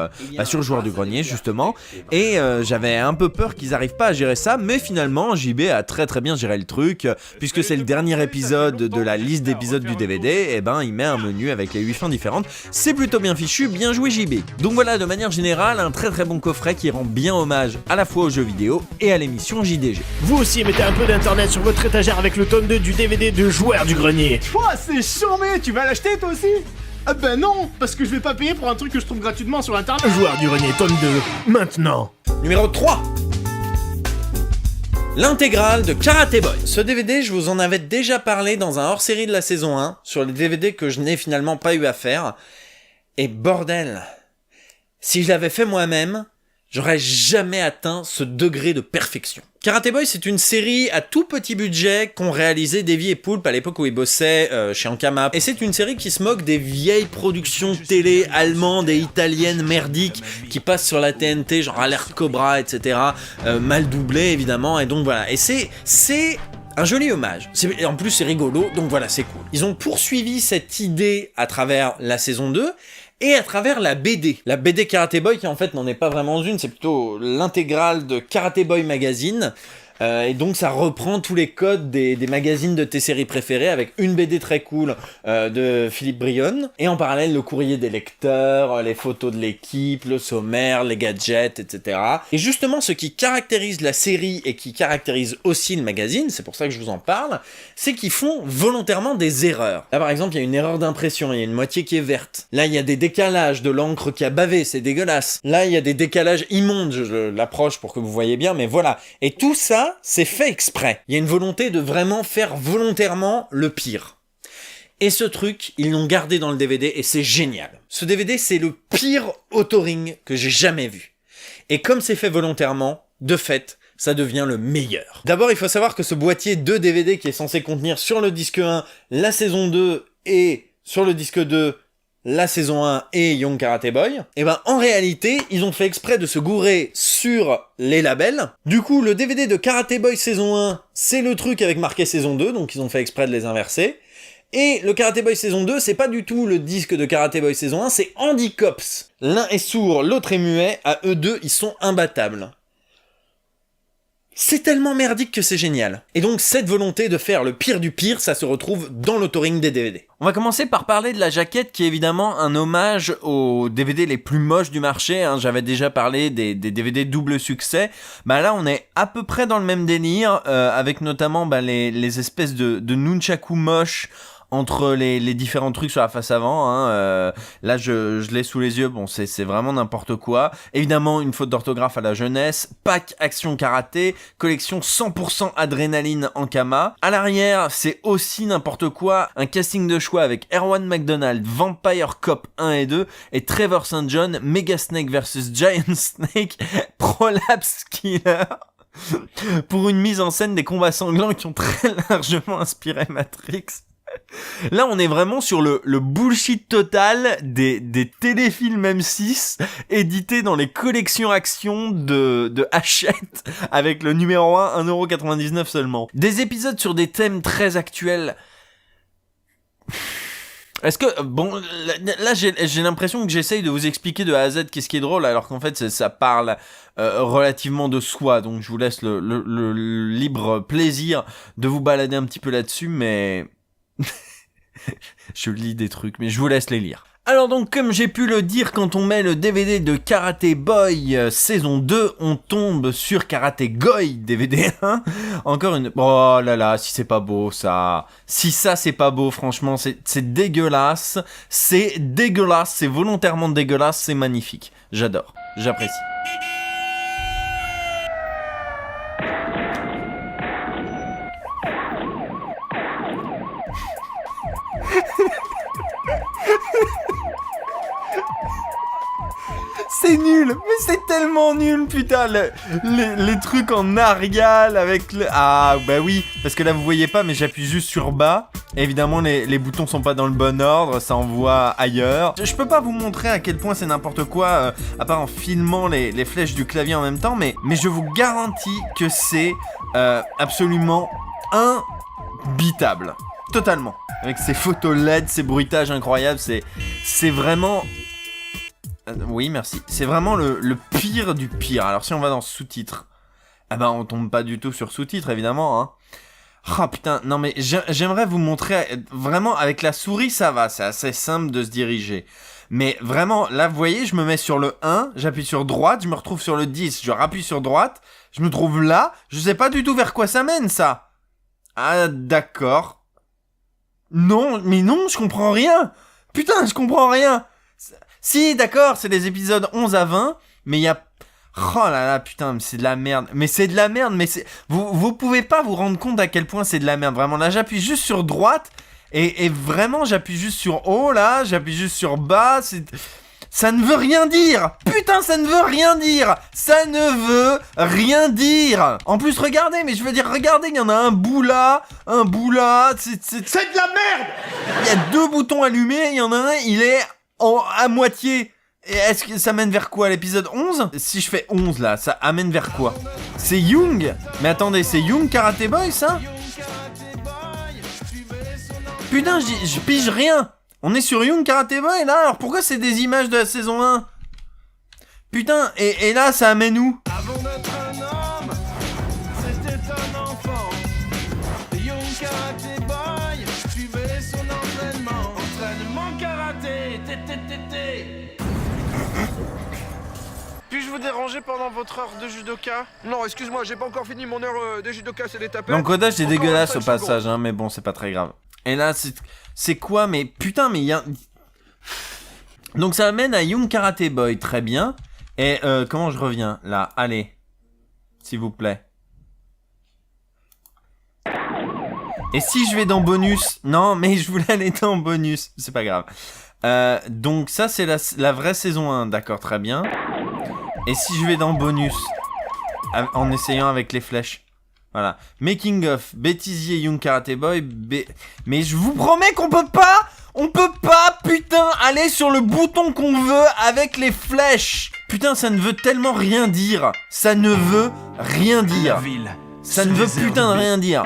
Joueur du Grenier, justement, et j'avais un peu peur qu'ils arrivent pas à gérer ça, mais finalement, JB a très très bien géré le truc, puisque c'est le dernier épisode de la liste des épisodes du DVD, et ben il met un menu avec les 8 fins différentes. C'est plutôt bien fichu, bien joué JB. Donc voilà, de manière générale, un très très bon coffret qui rend bien hommage à la fois aux jeux vidéo et à l'émission JDG. Vous aussi mettez un peu d'internet sur votre étagère avec le tome 2 du DVD de Joueurs du Grenier. Oh, c'est charmé, tu vas l'acheter toi aussi? Ah ben non, parce que je vais pas payer pour un truc que je trouve gratuitement sur internet. Joueurs du Grenier, tome 2, maintenant. Numéro 3. L'intégrale de Karate Boy. Ce DVD, je vous en avais déjà parlé dans un hors-série de la saison 1, sur les DVD que je n'ai finalement pas eu à faire. Et bordel, si je l'avais fait moi-même, j'aurais jamais atteint ce degré de perfection. Karate Boy, c'est une série à tout petit budget qu'ont réalisé Davy et Poulpe à l'époque où ils bossaient chez Ankama. Et c'est une série qui se moque des vieilles productions télé allemandes et italiennes merdiques qui passent sur la TNT, genre Alerte Cobra, etc. Mal doublées évidemment, et donc voilà. Et c'est un joli hommage. En plus c'est rigolo, donc voilà, c'est cool. Ils ont poursuivi cette idée à travers la saison 2, et à travers la BD. La BD Karate Boy, qui en fait n'en est pas vraiment une, c'est plutôt l'intégrale de Karate Boy Magazine. Et donc ça reprend tous les codes des magazines de tes séries préférées, avec une BD très cool de Philippe Brion, et en parallèle le courrier des lecteurs, les photos de l'équipe, le sommaire, les gadgets, etc. Et justement, ce qui caractérise la série et qui caractérise aussi le magazine, c'est pour ça que je vous en parle, c'est qu'ils font volontairement des erreurs. Là par exemple, il y a une erreur d'impression, il y a une moitié qui est verte. Là il y a des décalages de l'encre qui a bavé, c'est dégueulasse. Là il y a des décalages immondes, je l'approche pour que vous voyez bien, mais voilà. Et tout ça, c'est fait exprès. Il y a une volonté de vraiment faire volontairement le pire. Et ce truc, ils l'ont gardé dans le DVD et c'est génial. Ce DVD, c'est le pire authoring que j'ai jamais vu. Et comme c'est fait volontairement, de fait, ça devient le meilleur. D'abord, il faut savoir que ce boîtier de DVD qui est censé contenir sur le disque 1 la saison 2 et sur le disque 2 la saison 1 et Young Karate Boy, et ben en réalité, ils ont fait exprès de se gourer sur les labels. Du coup, le DVD de Karate Boy saison 1, c'est le truc avec marqué saison 2, donc ils ont fait exprès de les inverser. Et le Karate Boy saison 2, c'est pas du tout le disque de Karate Boy saison 1, c'est Andy Cops. L'un est sourd, l'autre est muet, à eux deux, ils sont imbattables. C'est tellement merdique que c'est génial. Et donc cette volonté de faire le pire du pire, ça se retrouve dans l'authoring des DVD. On va commencer par parler de la jaquette qui est évidemment un hommage aux DVD les plus moches du marché. J'avais déjà parlé des DVD double succès. Bah là on est à peu près dans le même délire, avec notamment les espèces de nunchaku moches entre les différents trucs sur la face avant, là je l'ai sous les yeux, bon c'est vraiment n'importe quoi. Évidemment une faute d'orthographe à la jeunesse, pack action karaté, collection 100% adrénaline Ankama. À l'arrière c'est aussi n'importe quoi, un casting de choix avec Erwan McDonald, Vampire Cop 1 et 2, et Trevor St. John, Mega Snake vs Giant Snake, Prolapse Killer. Pour une mise en scène des combats sanglants qui ont très largement inspiré Matrix. Là on est vraiment sur le bullshit total des téléfilms M6 édités dans les collections actions de Hachette avec le numéro 1, 1,99€ seulement. Des épisodes sur des thèmes très actuels. Est-ce que, bon, là j'ai l'impression que j'essaye de vous expliquer de A à Z qu'est-ce qui est drôle, alors qu'en fait ça parle relativement de soi, donc je vous laisse le libre plaisir de vous balader un petit peu là-dessus, mais... je lis des trucs, mais je vous laisse les lire. Alors donc, comme j'ai pu le dire, quand on met le DVD de Karate Boy saison 2, on tombe sur Karate Goy DVD 1. Encore une... Oh là là, si c'est pas beau ça. Si ça c'est pas beau, franchement, c'est dégueulasse. C'est dégueulasse, c'est volontairement dégueulasse, c'est magnifique. J'adore, j'apprécie. C'est nul, mais c'est tellement nul, putain, les trucs en Arial avec le... Ah, bah oui, parce que là vous voyez pas, mais j'appuie juste sur bas. Évidemment, les boutons sont pas dans le bon ordre, ça envoie ailleurs. Je peux pas vous montrer à quel point c'est n'importe quoi, à part en filmant les flèches du clavier en même temps, mais je vous garantis que c'est absolument imbitable. Totalement. Avec ses photos LED, ses bruitages incroyables, c'est vraiment... Oui, merci. C'est vraiment le pire du pire. Alors si on va dans sous-titres, ah ben on tombe pas du tout sur sous-titres évidemment. Oh putain, non mais j'aimerais vous montrer, vraiment avec la souris ça va, c'est assez simple de se diriger. Mais vraiment, là vous voyez, je me mets sur le 1, j'appuie sur droite, je me retrouve sur le 10, je rappuie sur droite, je me trouve là, je sais pas du tout vers quoi ça mène ça. Ah d'accord. Non, mais non, je comprends rien. Putain, je comprends rien. Si, d'accord, c'est les épisodes 11 à 20, mais il y a... Oh là là, putain, c'est de la merde. Mais c'est de la merde, mais c'est... Vous pouvez pas vous rendre compte à quel point c'est de la merde. Vraiment, là, j'appuie juste sur droite, et vraiment, j'appuie juste sur haut, là, j'appuie juste sur bas, c'est... Ça ne veut rien dire. Putain, ça ne veut rien dire. Ça ne veut rien dire. En plus, regardez, mais je veux dire, regardez, il y en a un bout là, c'est de la merde. Il y a 2 boutons allumés, il y en a un, il est à moitié. Et est-ce que ça mène vers quoi, l'épisode 11 ? Si je fais 11 là, ça amène vers quoi ? C'est Young ? Mais attendez, c'est Young Karate Boy ça ? Putain, je pige rien. On est sur Young Karate Boy là, alors pourquoi c'est des images de la saison 1 ? Putain, et là ça amène où ? Avant d'être un homme, c'était un enfant. Young Karate Boy suivait son entraînement. Entraînement karaté, tététété. Puis-je vous déranger pendant votre heure de judoka ? Non, excuse-moi, j'ai pas encore fini mon heure de judoka, c'est des tapettes. L'encodage est Encore dégueulasse 5 au passage, hein, mais bon, c'est pas très grave. Et là, c'est quoi ? Mais putain, mais il y a... Donc ça amène à Young Karate Boy, très bien. Et comment je reviens là ? Allez, s'il vous plaît. Et si je vais dans bonus ? Non, mais je voulais aller dans bonus, c'est pas grave. Donc ça, c'est la vraie saison 1, d'accord, très bien. Et si je vais dans bonus, en essayant avec les flèches ? Voilà. Making of, bêtisier Young Karate Boy, mais je vous promets qu'on peut pas, putain, aller sur le bouton qu'on veut avec les flèches. Putain, ça ne veut tellement rien dire. Ça ne veut rien dire. Ça ne veut putain de rien dire.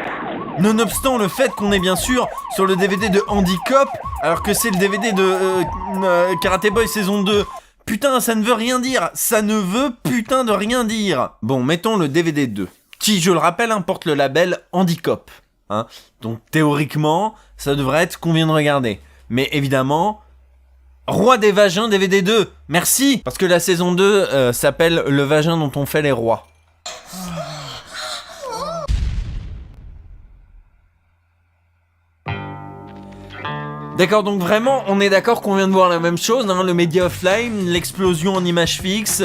Nonobstant le fait qu'on est bien sûr sur le DVD de Andy Cop, alors que c'est le DVD de Karate Boy saison 2. Putain, ça ne veut rien dire. Ça ne veut putain de rien dire. Bon, mettons le DVD 2. Qui, je le rappelle, porte le label Handicop. Hein. Donc théoriquement, ça devrait être ce qu'on vient de regarder. Mais évidemment, Roi des vagins DVD 2. Merci. Parce que la saison 2 s'appelle Le vagin dont on fait les rois. D'accord, donc vraiment, on est d'accord qu'on vient de voir la même chose, hein, le Media of Flame, l'explosion en image fixe,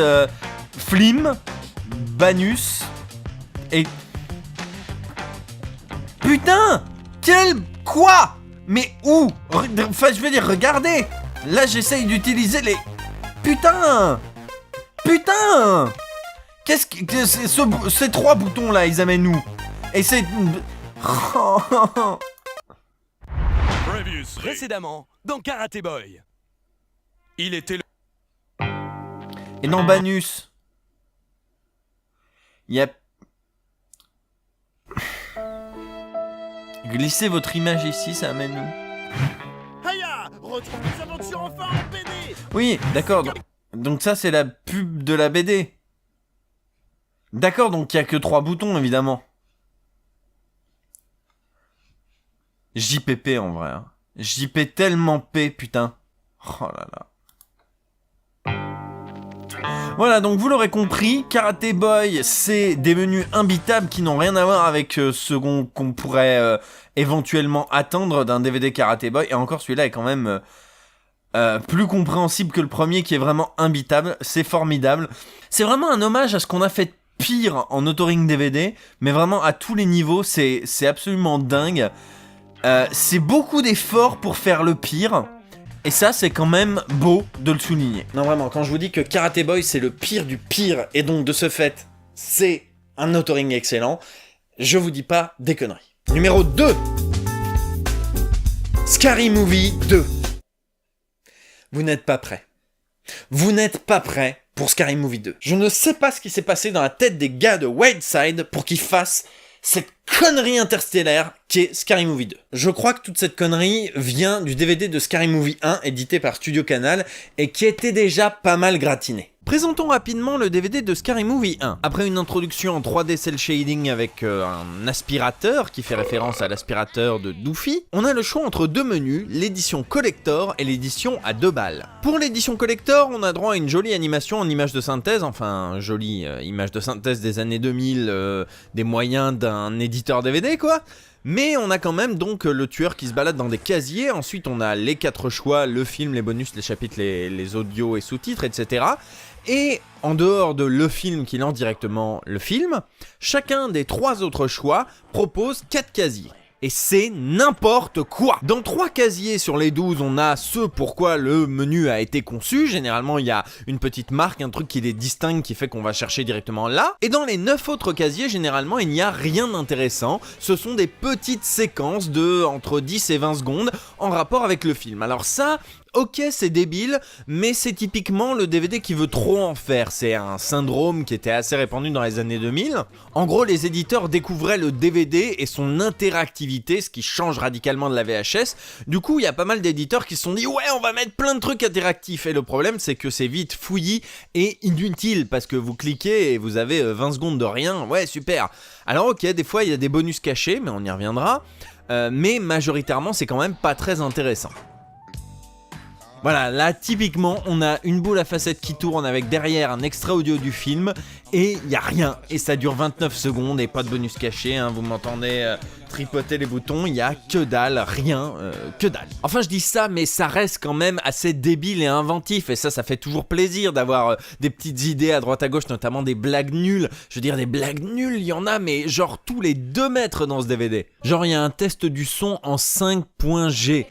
Flim, Banus, et... Putain ! Quoi ? Mais où ? Enfin, je veux dire, regardez ! Là, j'essaye d'utiliser les... Putain ! Qu'est-ce que... Ces 3 boutons-là, ils amènent où ? Et c'est... Précédemment, dans Karate Boy. Il était le... Et dans Banus, il y a... Glissez votre image ici, ça amène où ? Haya, retrouve les aventures enfin en BD. Oui, d'accord. Donc ça, c'est la pub de la BD. D'accord, donc il n'y a que 3 boutons, évidemment. JPP, en vrai. Hein. JP tellement P, putain. Oh là là. Voilà, donc vous l'aurez compris, Karate Boy, c'est des menus imbitables qui n'ont rien à voir avec ce qu'on pourrait éventuellement attendre d'un DVD Karate Boy. Et encore, celui-là est quand même plus compréhensible que le premier, qui est vraiment imbitable. C'est formidable. C'est vraiment un hommage à ce qu'on a fait de pire en authoring DVD, mais vraiment à tous les niveaux, c'est absolument dingue. C'est beaucoup d'efforts pour faire le pire. Et ça, c'est quand même beau de le souligner. Non, vraiment, quand je vous dis que Karate Boy, c'est le pire du pire, et donc, de ce fait, c'est un authoring excellent, je vous dis pas des conneries. Numéro 2. Scary Movie 2. Vous n'êtes pas prêts. Vous n'êtes pas prêts pour Scary Movie 2. Je ne sais pas ce qui s'est passé dans la tête des gars de Wildside pour qu'ils fassent cette connerie interstellaire qui est Scary Movie 2. Je crois que toute cette connerie vient du DVD de Scary Movie 1, édité par Studio Canal, et qui était déjà pas mal gratiné. Présentons rapidement le DVD de Scary Movie 1. Après une introduction en 3D cel shading avec un aspirateur qui fait référence à l'aspirateur de Doofy, on a le choix entre deux menus, l'édition collector et l'édition à 2 balles. Pour l'édition collector, on a droit à une jolie animation en image de synthèse, enfin jolie image de synthèse des années 2000, des moyens d'un éditeur DVD quoi. Mais on a quand même donc le tueur qui se balade dans des casiers, ensuite on a les 4 choix, le film, les bonus, les chapitres, les audios et sous-titres, etc. Et en dehors de le film qui lance directement le film, chacun des 3 autres choix propose 4 casiers. Et c'est n'importe quoi. Dans 3 casiers sur les 12, on a ce pourquoi le menu a été conçu. Généralement, il y a une petite marque, un truc qui les distingue, qui fait qu'on va chercher directement là. Et dans les 9 autres casiers, généralement, il n'y a rien d'intéressant. Ce sont des petites séquences de entre 10 et 20 secondes en rapport avec le film. Alors ça... ok, c'est débile, mais c'est typiquement le DVD qui veut trop en faire. C'est un syndrome qui était assez répandu dans les années 2000. En gros, les éditeurs découvraient le DVD et son interactivité, ce qui change radicalement de la VHS. Du coup, il y a pas mal d'éditeurs qui se sont dit « ouais, on va mettre plein de trucs interactifs ». Et le problème, c'est que c'est vite fouillis et inutile, parce que vous cliquez et vous avez 20 secondes de rien. Ouais, super. Alors ok, des fois, il y a des bonus cachés, mais on y reviendra. Mais majoritairement, c'est quand même pas très intéressant. Voilà, là typiquement on a une boule à facettes qui tourne avec derrière un extrait audio du film et il n'y a rien. Et ça dure 29 secondes et pas de bonus caché, hein, vous m'entendez tripoter les boutons, il n'y a que dalle, rien, que dalle. Enfin je dis ça mais ça reste quand même assez débile et inventif et ça fait toujours plaisir d'avoir des petites idées à droite à gauche, notamment des blagues nulles. Je veux dire des blagues nulles, il y en a mais genre tous les 2 mètres dans ce DVD. Genre il y a un test du son en 5.G.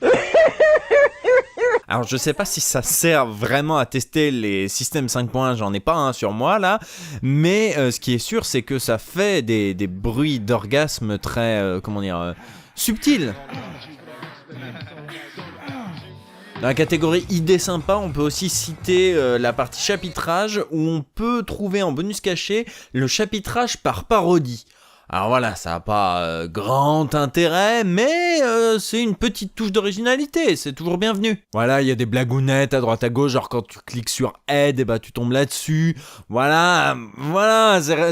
Alors je sais pas si ça sert vraiment à tester les systèmes 5.1, j'en ai pas un sur moi là, mais ce qui est sûr c'est que ça fait des bruits d'orgasme très, subtils. Dans la catégorie idées sympas, on peut aussi citer la partie chapitrage où on peut trouver en bonus caché le chapitrage par parodie. Alors voilà, ça n'a pas grand intérêt, mais c'est une petite touche d'originalité, c'est toujours bienvenu. Voilà, il y a des blagounettes à droite à gauche, genre quand tu cliques sur aide, et bah tu tombes là-dessus. Voilà,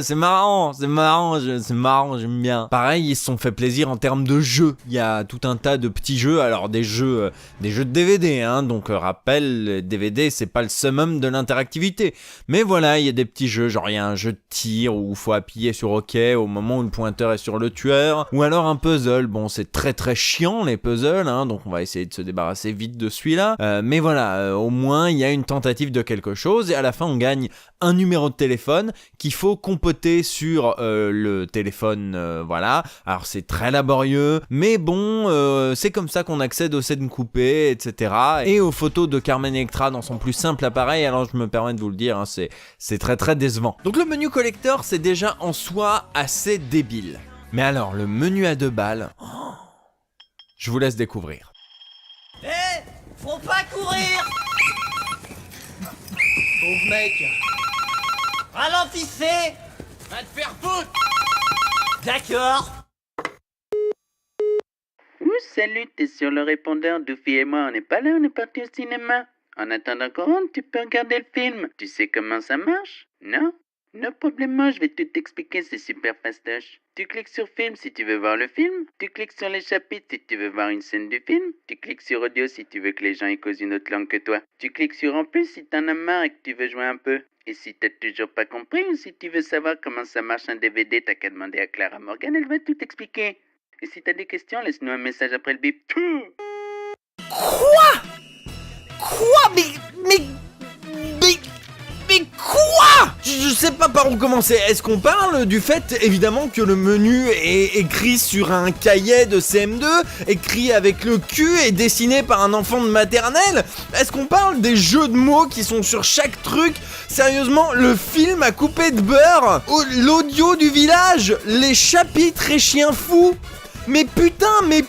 c'est marrant, j'aime bien. Pareil, ils se sont fait plaisir en termes de jeux. Il y a tout un tas de petits jeux, alors des jeux de DVD, hein, donc rappel, DVD c'est pas le summum de l'interactivité. Mais voilà, il y a des petits jeux, genre il y a un jeu de tir où il faut appuyer sur OK au moment où le pointeur est sur le tueur, ou alors un puzzle. Bon, c'est très très chiant les puzzles, hein, donc on va essayer de se débarrasser vite de celui-là, mais voilà, au moins il y a une tentative de quelque chose, et à la fin on gagne un numéro de téléphone qu'il faut compoter sur le téléphone, voilà. Alors c'est très laborieux, mais bon, c'est comme ça qu'on accède aux scènes coupées, etc. et aux photos de Carmen Electra dans son plus simple appareil. Alors je me permets de vous le dire, hein, c'est très très décevant. Donc le menu collector, c'est déjà en soi assez débile. Mais alors, le menu à 2 balles, je vous laisse découvrir. Faut pas courir! Pauvre mec! Ralentissez! Va te faire foutre! D'accord! Salut, t'es sur le répondeur, Doofy et moi, on n'est pas là, on est parti au cinéma. En attendant qu'on rentre, tu peux regarder le film. Tu sais comment ça marche? Non? No problème, je vais tout t'expliquer, c'est super fastoche. Tu cliques sur film si tu veux voir le film. Tu cliques sur les chapitres si tu veux voir une scène du film. Tu cliques sur audio si tu veux que les gens y causent une autre langue que toi. Tu cliques sur en plus si t'en as marre et que tu veux jouer un peu. Et si t'as toujours pas compris ou si tu veux savoir comment ça marche un DVD, t'as qu'à demander à Clara Morgan, elle va tout expliquer. Et si t'as des questions, laisse-nous un message après le bip. Quoi? Mais quoi? Je sais pas par où commencer. Est-ce qu'on parle du fait, évidemment, que le menu est écrit sur un cahier de CM2, écrit avec le cul et dessiné par un enfant de maternelle? Est-ce qu'on parle des jeux de mots qui sont sur chaque truc? Sérieusement, le film à couper de beurre, l'audio du village, les chapitres et chiens fous? Mais putain, mais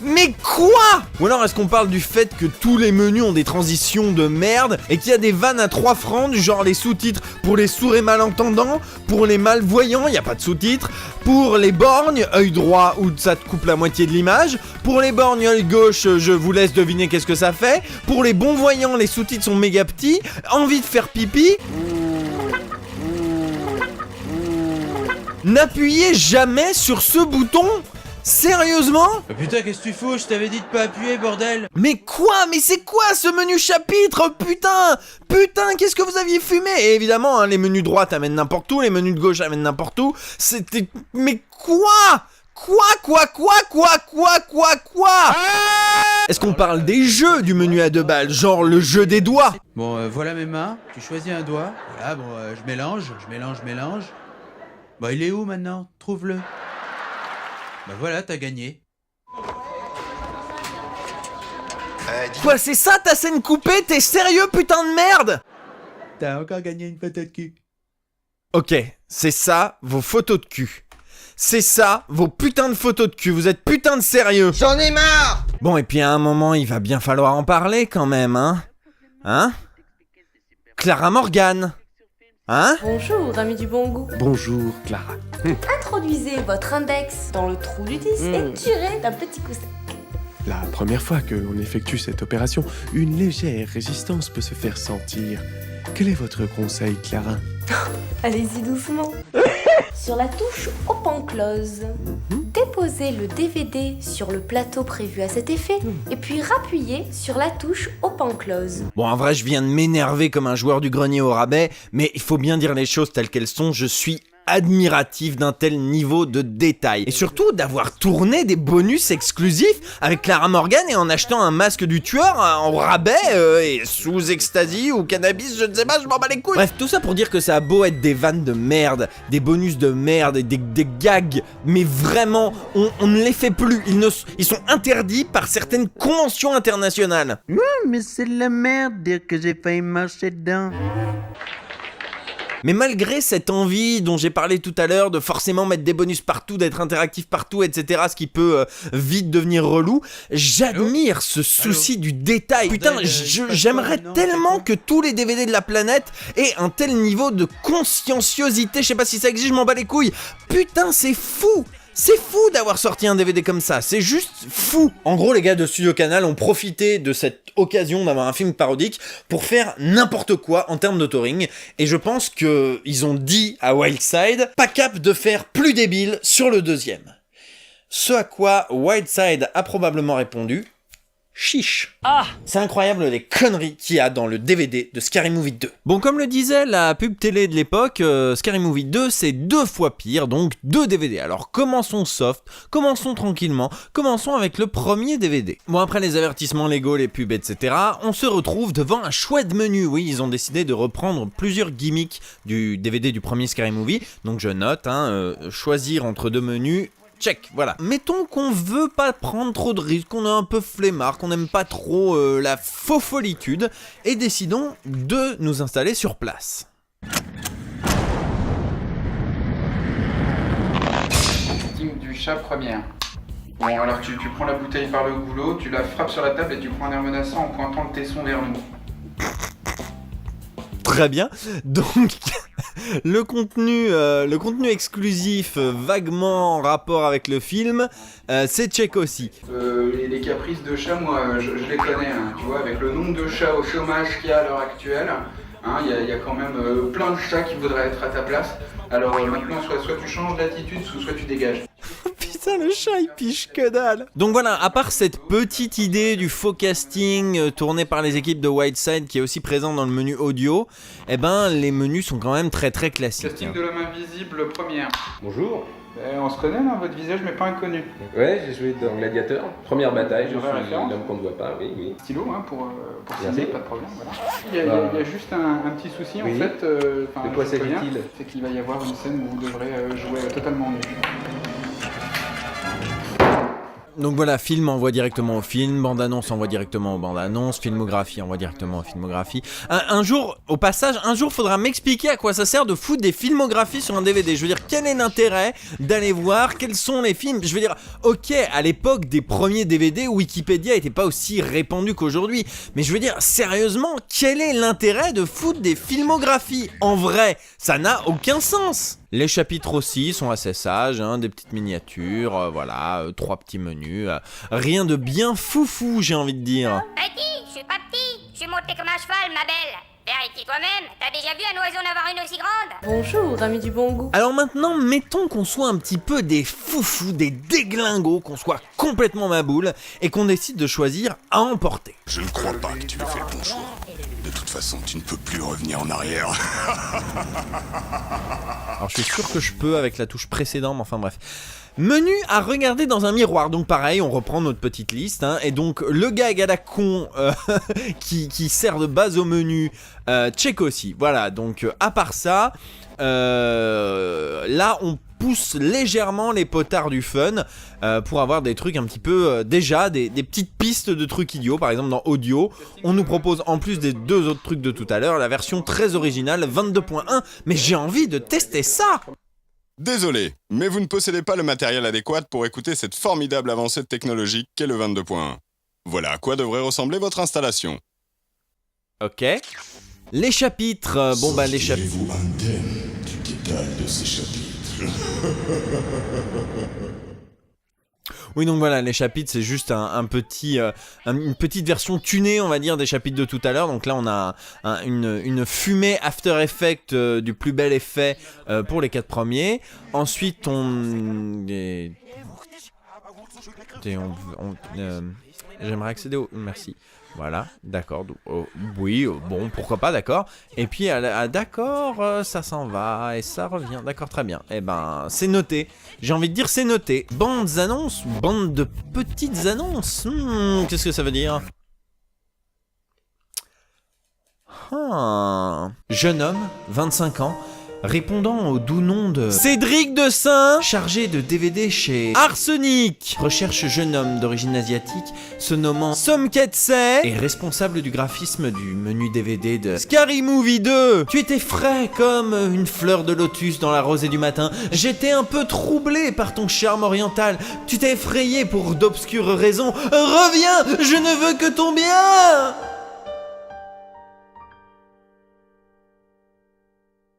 Mais quoi? Ou alors est-ce qu'on parle du fait que tous les menus ont des transitions de merde et qu'il y a des vannes à 3 francs, du genre les sous-titres pour les sourds et malentendants, pour les malvoyants, il n'y a pas de sous-titres, pour les borgnes, œil droit où ça te coupe la moitié de l'image, pour les borgnes, œil gauche, je vous laisse deviner qu'est-ce que ça fait, pour les bons voyants, les sous-titres sont méga petits, envie de faire pipi. N'appuyez jamais sur ce bouton. Sérieusement? Putain, qu'est-ce que tu fous? Je t'avais dit de pas appuyer, bordel! Mais quoi? Mais c'est quoi ce menu chapitre? Putain! Putain, qu'est-ce que vous aviez fumé? Et évidemment, hein, les menus droits t'amènent n'importe où, les menus de gauche amènent n'importe où. C'était... Mais quoi? Quoi? Est-ce qu'on parle des jeux du menu à 2 balles, genre le jeu des doigts? Bon, voilà mes mains, tu choisis un doigt. Voilà, bon, je mélange. Bah, il est où maintenant? Trouve-le. Bah voilà, t'as gagné. Quoi, c'est ça ta scène coupée? T'es sérieux, putain de merde? T'as encore gagné une photo de cul. Ok, c'est ça, vos photos de cul. C'est ça, vos putains de photos de cul. Vous êtes putain de sérieux. J'en ai marre! Bon, et puis à un moment, il va bien falloir en parler quand même, hein? Hein? Clara Morgan. Hein? Bonjour, ami du bon goût. Bonjour, Clara. Introduisez votre index dans le trou du disque et tirez d'un petit coup sec. La première fois que l'on effectue cette opération, une légère résistance peut se faire sentir. Quel est votre conseil, Clara? Allez-y doucement. Sur la touche Open Close, déposez le DVD sur le plateau prévu à cet effet et puis rappuyez sur la touche Open Close. Bon, en vrai, je viens de m'énerver comme un joueur du grenier au rabais, mais il faut bien dire les choses telles qu'elles sont. Je suis admiratif d'un tel niveau de détail. Et surtout d'avoir tourné des bonus exclusifs avec Clara Morgan et en achetant un masque du tueur en rabais et sous ecstasy ou cannabis, je ne sais pas, je m'en bats les couilles. Bref, tout ça pour dire que ça a beau être des vannes de merde, des bonus de merde et des gags, mais vraiment, on ne les fait plus. Ils sont interdits par certaines conventions internationales. Mais c'est de la merde dire que j'ai failli marcher dedans. Mais malgré cette envie dont j'ai parlé tout à l'heure de forcément mettre des bonus partout, d'être interactif partout, etc., ce qui peut vite devenir relou, j'admire ce souci du détail. Putain, j'aimerais tellement que tous les DVD de la planète aient un tel niveau de conscienciosité, je sais pas si ça existe, je m'en bats les couilles. Putain, c'est fou! C'est fou d'avoir sorti un DVD comme ça, c'est juste fou. En gros, les gars de Studio Canal ont profité de cette occasion d'avoir un film parodique pour faire n'importe quoi en termes de touring, et je pense que ils ont dit à Wildside, pas cap de faire plus débile sur le deuxième. Ce à quoi Wildside a probablement répondu, chiche. Ah! C'est incroyable les conneries qu'il y a dans le DVD de Scary Movie 2. Bon, comme le disait la pub télé de l'époque, Scary Movie 2 c'est 2 fois pire, donc 2 DVD. Alors commençons soft, commençons tranquillement, commençons avec le premier DVD. Bon, après les avertissements légaux, les pubs, etc., on se retrouve devant un chouette menu. Oui, ils ont décidé de reprendre plusieurs gimmicks du DVD du premier Scary Movie, donc je note, choisir entre 2 menus, check, voilà. Mettons qu'on veut pas prendre trop de risques, qu'on est un peu flemmard, qu'on aime pas trop la fofolitude, et décidons de nous installer sur place. Team du chat première. Bon, alors tu prends la bouteille par le goulot, tu la frappes sur la table et tu prends un air menaçant en pointant le tesson vers nous. Très bien, donc le contenu exclusif vaguement en rapport avec le film, c'est check aussi. Les caprices de chat, moi je les connais, hein, tu vois, avec le nombre de chats au chômage qu'il y a à l'heure actuelle, il y a quand même plein de chats qui voudraient être à ta place. Alors maintenant, soit tu changes d'attitude, soit tu dégages. Putain, le chat il piche que dalle. Donc voilà, à part cette petite idée du faux casting tourné par les équipes de Whiteside qui est aussi présent dans le menu audio, eh ben les menus sont quand même très très classiques. Casting de l'homme invisible première. Bonjour. On se connaît là, votre visage mais pas inconnu. Ouais, j'ai joué dans Gladiateur, première bataille, je suis l'homme qu'on ne voit pas, oui. Stylo pour signer, pas de problème, voilà. Il y a juste un petit souci en fait, de quoi s'agit-il? C'est qu'il va y avoir une scène où vous devrez jouer totalement nu. Donc voilà, film envoie directement au film, bande-annonce envoie directement aux bandes-annonces, filmographie envoie directement aux filmographies. Un jour, au passage, faudra m'expliquer à quoi ça sert de foutre des filmographies sur un DVD. Je veux dire, quel est l'intérêt d'aller voir quels sont les films? Je veux dire, ok, à l'époque des premiers DVD, Wikipédia était pas aussi répandu qu'aujourd'hui. Mais je veux dire, sérieusement, quel est l'intérêt de foutre des filmographies? En vrai, ça n'a aucun sens. Les chapitres aussi sont assez sages, hein, des petites miniatures, voilà, 3 petits menus, rien de bien foufou, j'ai envie de dire. Petit, je suis pas petit, je suis monté comme un cheval, ma belle. Vérifie toi-même, t'as déjà vu un oiseau n'avoir une aussi grande? Bonjour, ami du bon goût. Alors maintenant, mettons qu'on soit un petit peu des foufous, des déglingos, qu'on soit complètement maboule, et qu'on décide de choisir à emporter. Je ne crois pas que tu aies fait le bon choix. De toute façon, tu ne peux plus revenir en arrière. Alors je suis sûr que je peux avec la touche précédente, mais enfin bref. Menu à regarder dans un miroir, donc pareil, on reprend notre petite liste, hein, et donc le gag à la con qui sert de base au menu, check aussi, voilà, donc à part ça, là on pousse légèrement les potards du fun pour avoir des trucs un petit peu, déjà des petites pistes de trucs idiots. Par exemple dans audio, on nous propose en plus des 2 autres trucs de tout à l'heure, la version très originale 22.1, mais j'ai envie de tester ça. Désolé, mais vous ne possédez pas le matériel adéquat pour écouter cette formidable avancée technologique qu'est le 22.1. Voilà à quoi devrait ressembler votre installation. Ok. Les chapitres, bon bah les chapitres... du détail de ces chapitres. Oui, donc voilà, les chapitres, c'est juste une petite version tunée, on va dire, des chapitres de tout à l'heure. Donc là, on a une fumée After Effects du plus bel effet pour les 4 premiers. Ensuite, j'aimerais accéder au... Merci. Voilà, d'accord, oui, bon, pourquoi pas, d'accord. Et puis, d'accord, ça s'en va et ça revient, d'accord, très bien. Eh ben, c'est noté, j'ai envie de dire c'est noté. Bandes annonces ou bandes de petites annonces, qu'est-ce que ça veut dire? Jeune homme, 25 ans, répondant au doux nom de Cédric de Saint, chargé de DVD chez Arsenic, recherche jeune homme d'origine asiatique, se nommant Somketse, et responsable du graphisme du menu DVD de Scary Movie 2. Tu étais frais comme une fleur de lotus dans la rosée du matin. J'étais un peu troublé par ton charme oriental. Tu t'es effrayé pour d'obscures raisons. Reviens, je ne veux que ton bien.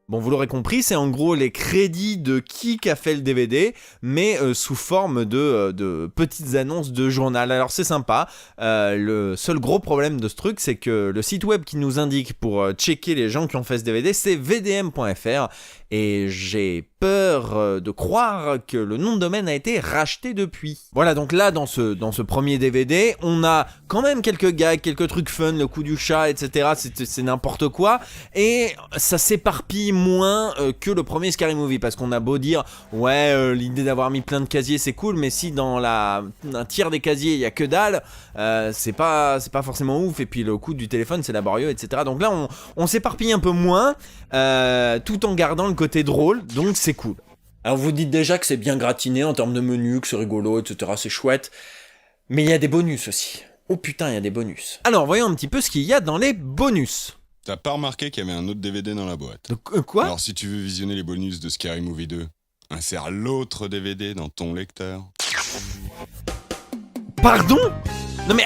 Bon, vous l'aurez compris, c'est en gros les crédits de qui a fait le DVD, mais sous forme de petites annonces de journal. Alors c'est sympa, le seul gros problème de ce truc, c'est que le site web qui nous indique pour checker les gens qui ont fait ce DVD, c'est vdm.fr, et j'ai peur de croire que le nom de domaine a été racheté depuis. Voilà, donc là, dans ce premier DVD, on a quand même quelques gags, quelques trucs fun, le coup du chat, etc. C'est n'importe quoi, et ça s'éparpille moins que le premier Scary Movie, parce qu'on a beau dire, ouais, l'idée d'avoir mis plein de casiers, c'est cool, mais si dans un tiers des casiers, il y a que dalle, c'est pas forcément ouf, et puis le coup du téléphone, c'est laborieux, etc. Donc là, on s'éparpille un peu moins, tout en gardant le côté drôle, donc c'est cool. Alors vous dites déjà que c'est bien gratiné en termes de menu, que c'est rigolo, etc. C'est chouette, mais il y a des bonus aussi. Oh putain, il y a des bonus. Alors voyons un petit peu ce qu'il y a dans les bonus. T'as pas remarqué qu'il y avait un autre DVD dans la boîte? Quoi? Alors si tu veux visionner les bonus de Scary Movie 2, insère l'autre DVD dans ton lecteur. Pardon? Non mais...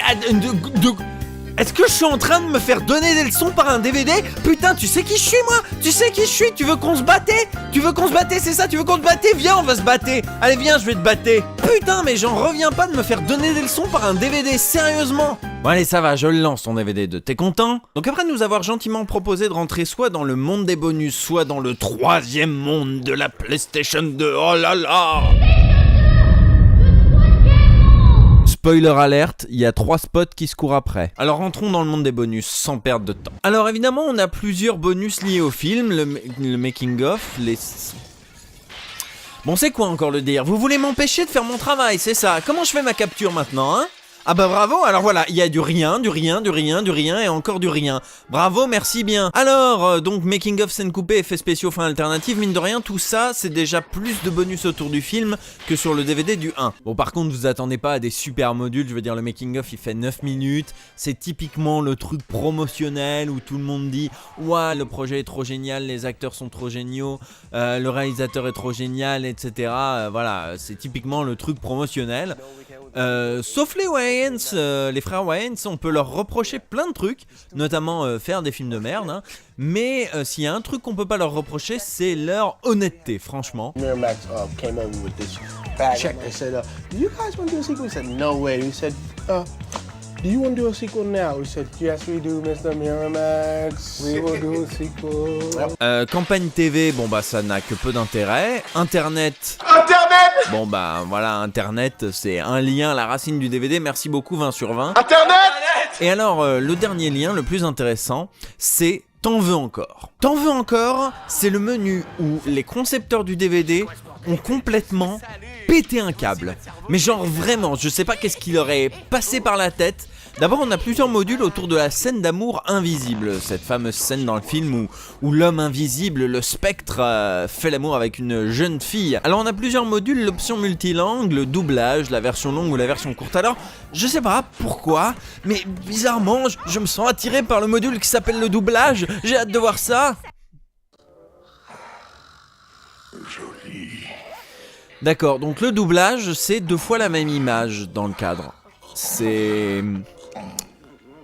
Est-ce que je suis en train de me faire donner des leçons par un DVD? Putain, tu sais qui je suis, moi? Tu sais qui je suis? Tu veux qu'on se batte? Tu veux qu'on se batte, c'est ça? Tu veux qu'on se batte? Viens, on va se battre. Allez, viens, je vais te battre. Putain, mais j'en reviens pas de me faire donner des leçons par un DVD, sérieusement. Bon allez, ça va, je le lance ton DVD 2, t'es content? Donc après nous avoir gentiment proposé de rentrer soit dans le monde des bonus, soit dans le 3e monde de la PlayStation 2, oh là là! Spoiler alerte, il y a 3 spots qui se courent après. Alors rentrons dans le monde des bonus, sans perdre de temps. Alors évidemment, on a plusieurs bonus liés au film, le making of, les... Bon, c'est quoi encore le délire? Vous voulez m'empêcher de faire mon travail, c'est ça? Comment je fais ma capture maintenant, hein? Ah bah bravo, alors voilà, il y a du rien, et encore du rien. Bravo, merci bien. Alors, donc making of, scène coupée, effets spéciaux, fin alternative, mine de rien, tout ça, c'est déjà plus de bonus autour du film que sur le DVD du 1. Bon, par contre, vous attendez pas à des super modules, je veux dire, le making of, il fait 9 minutes, c'est typiquement le truc promotionnel où tout le monde dit « Ouah, le projet est trop génial, les acteurs sont trop géniaux, le réalisateur est trop génial, etc. » Voilà, c'est typiquement le truc promotionnel. Sauf les Wayans, les frères Wayans, on peut leur reprocher plein de trucs, notamment faire des films de merde, hein. Mais s'il y a un truc qu'on peut pas leur reprocher, c'est leur honnêteté, franchement. Miramax came over with this check. They said, "Do you guys want to do a sequel?" We said, "No way." We said, "Do you want to do a sequel now?" We said, "Yes, we do, Mr. Miramax. We will do a sequel." Campagne TV, bon bah ça n'a que peu d'intérêt. Internet. Bon bah voilà, Internet, c'est un lien à la racine du DVD. Merci beaucoup, 20 sur 20. Internet. Et alors, le dernier lien, le plus intéressant, c'est T'en veux encore. T'en veux encore, c'est le menu où les concepteurs du DVD ont complètement pété un câble. Mais genre vraiment, je sais pas qu'est-ce qui leur est passé par la tête. D'abord, on a plusieurs modules autour de la scène d'amour invisible, cette fameuse scène dans le film où l'homme invisible, le spectre, fait l'amour avec une jeune fille. Alors on a plusieurs modules, l'option multilangue, le doublage, la version longue ou la version courte. Alors, je sais pas pourquoi, mais bizarrement, je me sens attiré par le module qui s'appelle le doublage. J'ai hâte de voir ça. Joli. D'accord, donc le doublage, c'est 2 fois la même image dans le cadre.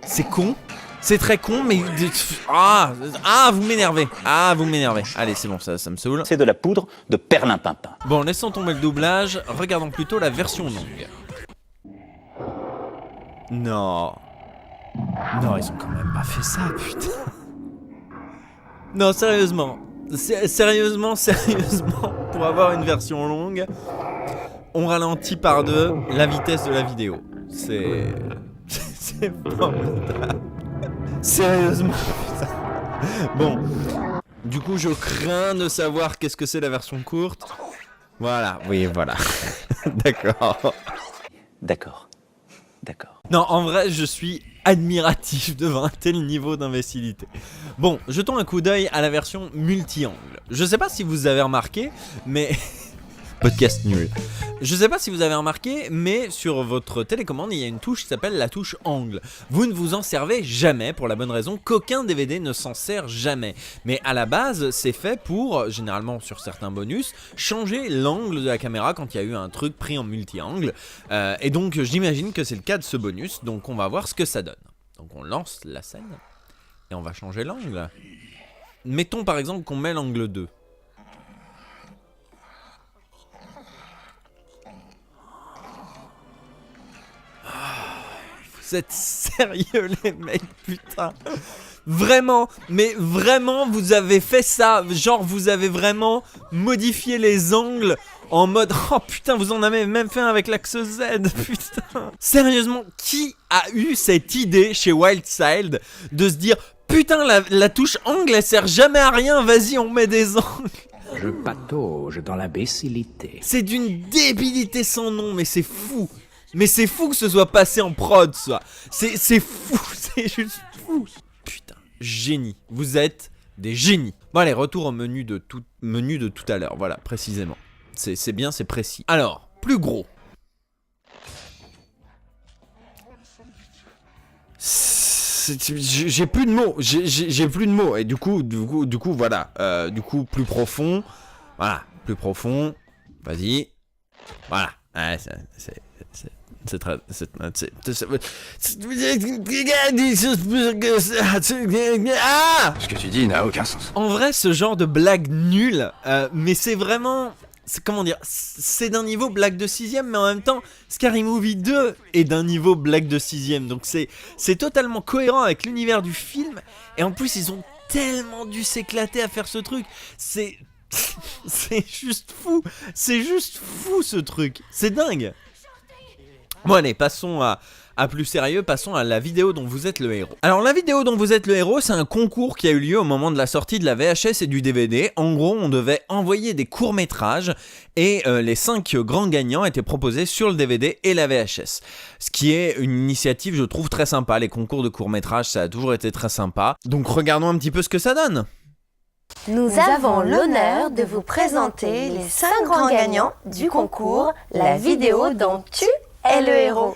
C'est con, c'est très con, mais... vous m'énervez. Allez, c'est bon, ça me saoule. C'est de la poudre de perlimpinpin. Bon, laissons tomber le doublage, regardons plutôt la version longue. Non, ils ont quand même pas fait ça, putain. Non, sérieusement, pour avoir une version longue, on ralentit par 2 la vitesse de la vidéo. C'est formidable. Sérieusement, putain. Bon, du coup, je crains de savoir qu'est-ce que c'est la version courte. Voilà, oui, voilà. D'accord. Non, en vrai, je suis admiratif devant un tel niveau d'imbécilité. Bon, jetons un coup d'œil à la version multi-angle. Je sais pas si vous avez remarqué, mais... Podcast nul. Je sais pas si vous avez remarqué, mais sur votre télécommande, il y a une touche qui s'appelle la touche angle. Vous ne vous en servez jamais pour la bonne raison qu'aucun DVD ne s'en sert jamais. Mais à la base, c'est fait pour, généralement sur certains bonus, changer l'angle de la caméra quand il y a eu un truc pris en multi-angle. Et donc, j'imagine que c'est le cas de ce bonus, donc on va voir ce que ça donne. Donc on lance la scène, et on va changer l'angle. Mettons par exemple qu'on met l'angle 2. Vous êtes sérieux les mecs, putain. Vraiment, mais vraiment vous avez fait ça. Genre vous avez vraiment modifié les angles en mode oh putain, vous en avez même fait un avec l'axe Z, putain. Sérieusement, qui a eu cette idée chez Wildside de se dire putain la touche angle elle sert jamais à rien, vas-y on met des angles. Je patauge dans l'imbécilité. C'est d'une débilité sans nom, mais c'est fou. Mais c'est fou que ce soit passé en prod, ça. C'est fou, c'est juste fou. Putain, génie. Vous êtes des génies. Bon allez, retour au menu de tout à l'heure, voilà, précisément. C'est bien, c'est précis. Alors, plus gros. J'ai plus de mots, j'ai plus de mots. Et du coup, voilà. Du coup, plus profond. Voilà, plus profond. Vas-y. Voilà. Ouais, c'est très... Ce que tu dis n'a aucun sens. En vrai, ce genre de blague nulle, mais c'est vraiment... Comment dire, c'est d'un niveau blague de 6ème, mais en même temps, Scary Movie 2 est d'un niveau blague de 6ème. Donc c'est totalement cohérent avec l'univers du film. Et en plus, ils ont tellement dû s'éclater à faire ce truc. C'est juste fou. C'est juste fou ce truc. C'est dingue. Bon allez, passons à à plus sérieux, passons à la vidéo dont vous êtes le héros. Alors la vidéo dont vous êtes le héros, c'est un concours qui a eu lieu au moment de la sortie de la VHS et du DVD. En gros, on devait envoyer des courts-métrages et les 5 grands gagnants étaient proposés sur le DVD et la VHS. Ce qui est une initiative, je trouve, très sympa. Les concours de courts-métrages, ça a toujours été très sympa. Donc regardons un petit peu ce que ça donne. Nous avons l'honneur de vous présenter les 5 grands gagnants du concours La vidéo dont tu es le héros.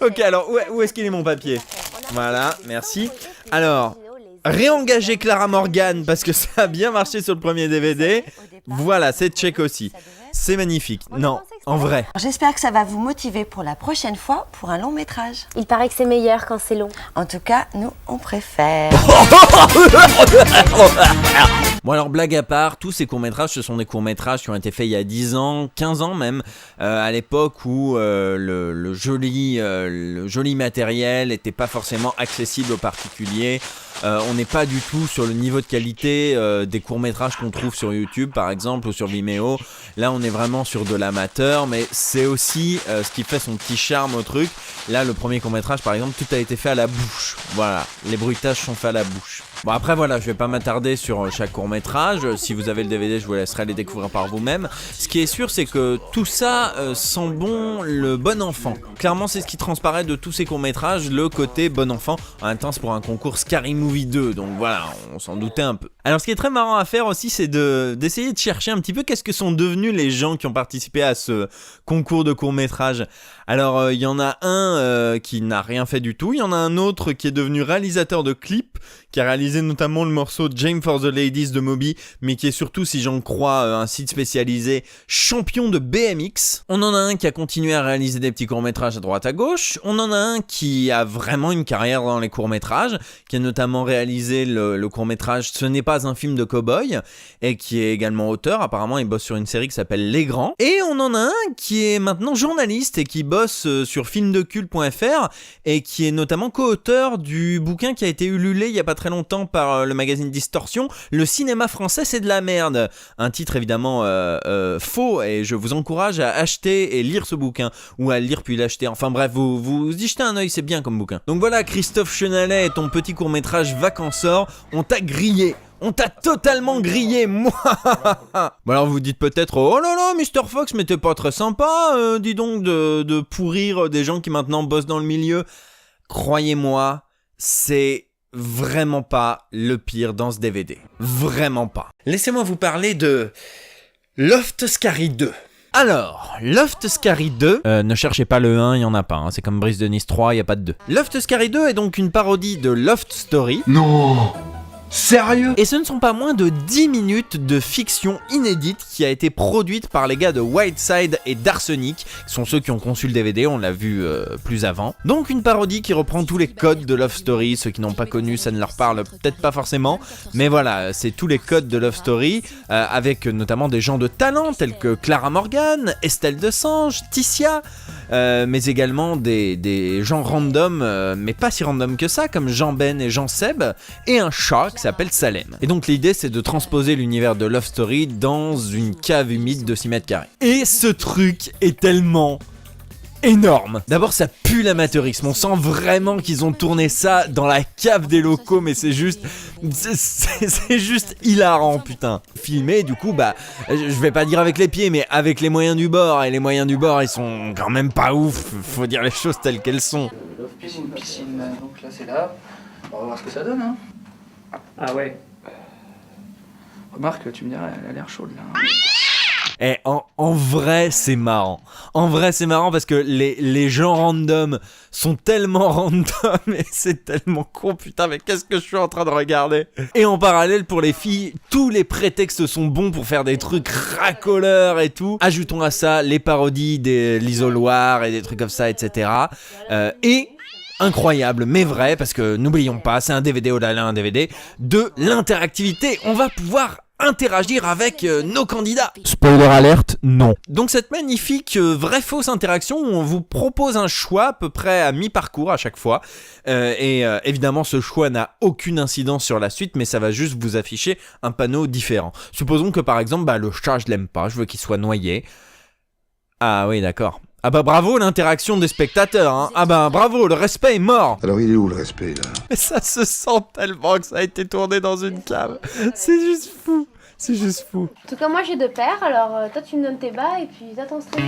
Ok, alors où est-ce qu'il est mon papier? Voilà, merci. Alors, réengager Clara Morgan parce que ça a bien marché sur le premier DVD. Voilà, c'est check aussi. C'est magnifique. Non, en vrai. J'espère que ça va vous motiver pour la prochaine fois pour un long métrage. Il paraît que c'est meilleur quand c'est long. En tout cas, nous, on préfère. Bon alors blague à part, tous ces courts-métrages, ce sont des courts-métrages qui ont été faits il y a 10 ans, 15 ans même, à l'époque où le joli matériel n'était pas forcément accessible aux particuliers. On n'est pas du tout sur le niveau de qualité des courts-métrages qu'on trouve sur YouTube par exemple ou sur Vimeo. Là on est vraiment sur de l'amateur, mais c'est aussi ce qui fait son petit charme au truc. Là le premier court-métrage par exemple, tout a été fait à la bouche. Voilà, les bruitages sont faits à la bouche. Bon après voilà, je vais pas m'attarder sur chaque court-métrage. Si vous avez le DVD, je vous laisserai les découvrir par vous-même. Ce qui est sûr, c'est que tout ça sent bon le bon enfant. Clairement, c'est ce qui transparaît de tous ces courts-métrages, le côté bon enfant. En même temps, c'est pour un concours Scary Movie 2, donc voilà, on s'en doutait un peu. Alors ce qui est très marrant à faire aussi, c'est d'essayer de chercher un petit peu qu'est-ce que sont devenus les gens qui ont participé à ce concours de court-métrage. Alors il y en a un qui n'a rien fait du tout, il y en a un autre qui est devenu réalisateur de clips, qui a réalisé notamment le morceau Jam for the Ladies de Moby, mais qui est surtout, si j'en crois, un site spécialisé champion de BMX. On en a un qui a continué à réaliser des petits courts-métrages à droite à gauche, on en a un qui a vraiment une carrière dans les courts-métrages, qui a notamment réalisé le court-métrage Ce n'est pas un film de cow-boy, et qui est également auteur, apparemment il bosse sur une série qui s'appelle Les Grands, et on en a un qui est maintenant journaliste et qui bosse sur filmdecul.fr et qui est notamment co-auteur du bouquin qui a été ululé il y a pas très longtemps par le magazine Distorsion, Le cinéma français c'est de la merde, un titre évidemment faux, et je vous encourage à acheter et lire ce bouquin, ou à le lire puis l'acheter, enfin bref, vous y jetez un oeil, c'est bien comme bouquin. Donc voilà, Christophe Chenalet et ton petit court-métrage Vacanceur, on t'a grillé. On t'a totalement grillé, moi. Bon alors vous dites peut-être, oh là là, Mr. Fox, mais t'es pas très sympa, dis donc, de pourrir des gens qui maintenant bossent dans le milieu. Croyez-moi, c'est vraiment pas le pire dans ce DVD. Vraiment pas. Laissez-moi vous parler de Loft Scary 2. Alors, Loft Scary 2, ne cherchez pas le 1, il y en a pas, hein, c'est comme Brise de Nice 3, il y a pas de 2. Loft Scary 2 est donc une parodie de Loft Story. Non! Sérieux? Et ce ne sont pas moins de 10 minutes de fiction inédite qui a été produite par les gars de Whiteside et d'Arsenic, qui sont ceux qui ont conçu le DVD, on l'a vu plus avant. Donc une parodie qui reprend tous les codes de Love Story, ceux qui n'ont pas connu, ça ne leur parle peut-être pas forcément, mais voilà, c'est tous les codes de Love Story, avec notamment des gens de talent tels que Clara Morgan, Estelle Desange, Ticia, mais également des gens random, mais pas si random que ça, comme Jean Ben et Jean Seb, et un chat qui s'appelle Salem. Et donc l'idée c'est de transposer l'univers de Love Story dans une cave humide de 6 mètres carrés. Et ce truc est tellement énorme. D'abord ça pue l'amateurisme, on sent vraiment qu'ils ont tourné ça dans la cave des locaux, mais c'est juste hilarant, putain. Filmé du coup, bah je vais pas dire avec les pieds, mais avec les moyens du bord, et les moyens du bord ils sont quand même pas ouf, faut dire les choses telles qu'elles sont. Piscine, donc là c'est là, on va voir ce que ça donne hein. Ah ouais. Remarque, tu me diras, elle a l'air chaude là. Et en vrai c'est marrant. En vrai c'est marrant parce que les gens random sont tellement random et c'est tellement con, putain, mais qu'est-ce que je suis en train de regarder? Et en parallèle pour les filles, tous les prétextes sont bons pour faire des trucs racoleurs et tout. Ajoutons à ça les parodies des l'isoloir et des trucs comme ça, etc. Et incroyable mais vrai, parce que n'oublions pas, c'est un DVD au-delà un DVD, de l'interactivité. On va pouvoir interagir avec nos candidats. Spoiler alerte, non. Donc cette magnifique vraie-fausse interaction où on vous propose un choix à peu près à mi-parcours à chaque fois. Et évidemment ce choix n'a aucune incidence sur la suite, mais ça va juste vous afficher un panneau différent. Supposons que par exemple, le chat je l'aime pas, je veux qu'il soit noyé. Ah oui d'accord. Ah bah bravo l'interaction des spectateurs, hein. Ah bah bravo, le respect est mort. Alors il est où le respect là? Mais ça se sent tellement que ça a été tourné dans une cave. C'est juste fou. C'est juste fou. En tout cas, moi j'ai 2 paires, alors toi tu me donnes tes bas et puis t'attends strip.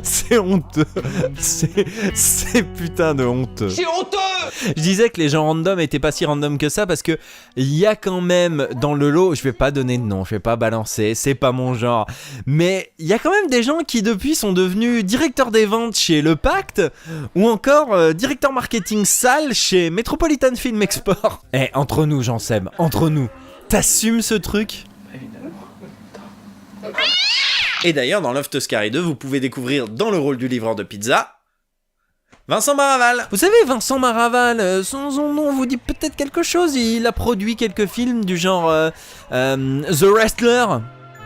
C'est honteux. C'est putain de honteux. C'est honteux! Je disais que les gens random étaient pas si random que ça parce que il y a quand même dans le lot, je vais pas donner de nom, je vais pas balancer, c'est pas mon genre, mais il y a quand même des gens qui depuis sont devenus directeurs des ventes chez Le Pacte ou encore directeur marketing salle chez Metropolitan Film Export. Eh, entre nous, Jean-Seb, entre nous, t'assumes ce truc? Et d'ailleurs, dans Love to Scary 2, vous pouvez découvrir dans le rôle du livreur de pizza Vincent Maraval. Vous savez, Vincent Maraval, son nom vous dit peut-être quelque chose. Il a produit quelques films du genre The Wrestler,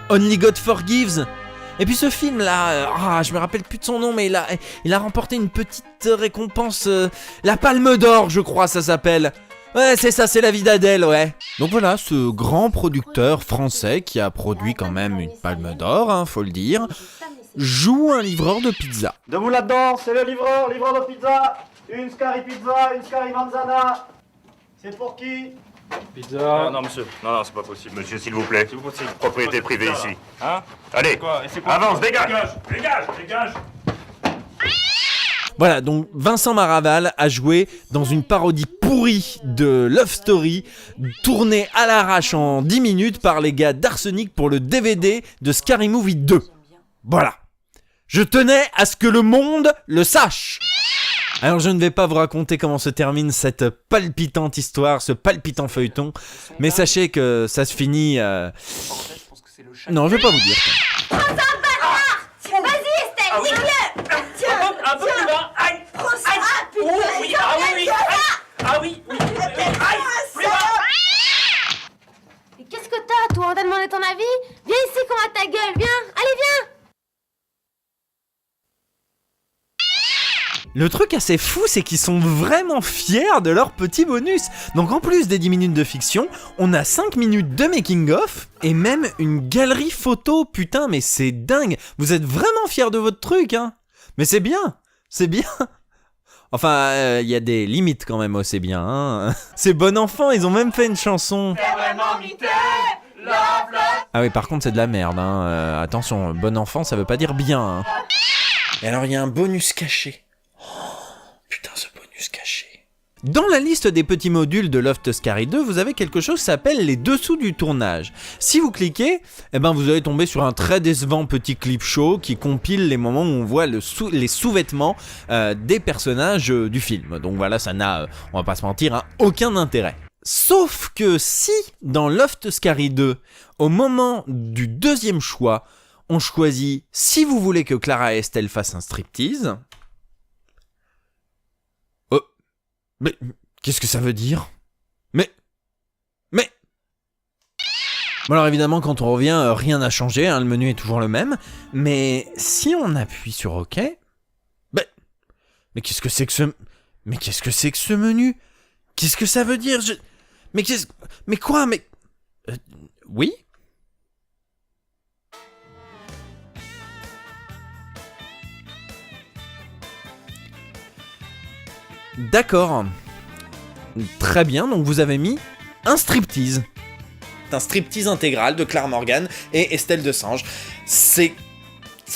Only God Forgives. Et puis ce film-là, je me rappelle plus de son nom, mais il a remporté une petite récompense, la Palme d'Or, je crois, ça s'appelle. Ouais, c'est ça, c'est La vie d'Adèle, ouais. Donc voilà, ce grand producteur français qui a produit quand même une Palme d'Or, hein, faut le dire, joue un livreur de pizza. Debout là-dedans, c'est le livreur de pizza. Une Scary Pizza, une Scary Manzana. C'est pour qui? Pizza. Non, monsieur. Non, c'est pas possible, monsieur, s'il vous plaît. S'il vous plaît. Propriété privée ici. Hein? Allez, avance, dégage. Dégage. Voilà, donc Vincent Maraval a joué dans une parodie pourrie de Love Story, tournée à l'arrache en 10 minutes par les gars d'Arsenic pour le DVD de Scary Movie 2. Voilà. Je tenais à ce que le monde le sache. Alors je ne vais pas vous raconter comment se termine cette palpitante histoire, ce palpitant feuilleton, mais sachez que ça se finit... Non, je vais pas vous dire. Prends ça, bâtard! Vas-y, Estelle, nique-le! Tiens, un peu plus bas. Aïe! Prends ça! Aïe! Oh oui! Ah oui! Ah oui! Aïe! Plus bas! Mais qu'est-ce que t'as, toi? On t'a demandé ton avis? Viens ici qu'on a ta gueule, viens! Allez, viens! Le truc assez fou, c'est qu'ils sont vraiment fiers de leur petit bonus. Donc en plus des 10 minutes de fiction, on a 5 minutes de making-of et même une galerie photo. Putain, mais c'est dingue. Vous êtes vraiment fiers de votre truc, hein? Mais c'est bien. Enfin, il y a des limites quand même, c'est bien, hein. C'est Bon Enfant, ils ont même fait une chanson. Ah oui, par contre, c'est de la merde, hein. Attention, Bon Enfant, ça veut pas dire bien, hein. Et alors, il y a un bonus caché. Putain, ce bonus caché. Dans la liste des petits modules de Love to Scary 2, vous avez quelque chose qui s'appelle les dessous du tournage. Si vous cliquez, vous allez tomber sur un très décevant petit clip show qui compile les moments où on voit les sous-vêtements des personnages du film. Donc voilà, ça n'a, on va pas se mentir, hein, aucun intérêt. Sauf que si, dans Love to Scary 2, au moment du deuxième choix, on choisit « Si vous voulez que Clara et Estelle fassent un striptease », mais qu'est-ce que ça veut dire? Mais bon, alors évidemment quand on revient, rien n'a changé, hein, le menu est toujours le même. Mais si on appuie sur OK, mais qu'est-ce que c'est que ce... Mais qu'est-ce que c'est que ce menu? Qu'est-ce que ça veut dire? Mais quoi? Oui? D'accord. Très bien, donc vous avez mis un striptease. Un striptease intégral de Claire Morgan et Estelle Desange. Ça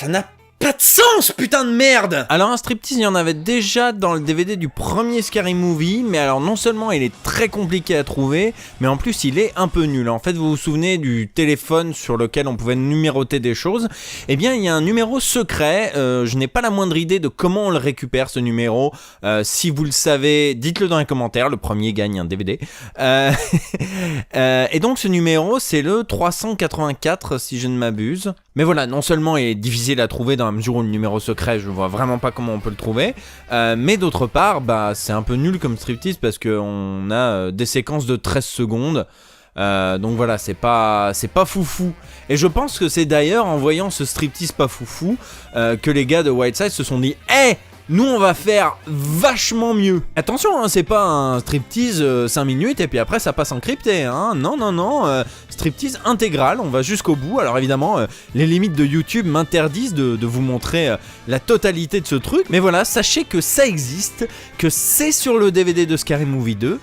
n'a pas de sens, putain de merde! Alors un striptease, il y en avait déjà dans le DVD du premier Scary Movie, mais alors non seulement il est très compliqué à trouver, mais en plus il est un peu nul. En fait, vous vous souvenez du téléphone sur lequel on pouvait numéroter des choses? Eh bien, il y a un numéro secret, je n'ai pas la moindre idée de comment on le récupère, ce numéro. Si vous le savez, dites-le dans les commentaires, le premier gagne un DVD. Et donc ce numéro, c'est le 384, si je ne m'abuse. Mais voilà, non seulement il est difficile à trouver dans la mesure où le numéro secret, je vois vraiment pas comment on peut le trouver, mais d'autre part, c'est un peu nul comme striptease parce qu'on a des séquences de 13 secondes, donc voilà, c'est pas foufou. Et je pense que c'est d'ailleurs en voyant ce striptease pas foufou que les gars de Whiteside se sont dit « Hey, Nous on va faire vachement mieux. Attention, hein, c'est pas un striptease 5 minutes et puis après ça passe en crypté, hein. Non, striptease intégral, on va jusqu'au bout. Alors évidemment, les limites de YouTube m'interdisent de vous montrer la totalité de ce truc. Mais voilà, sachez que ça existe, que c'est sur le DVD de Scary Movie 2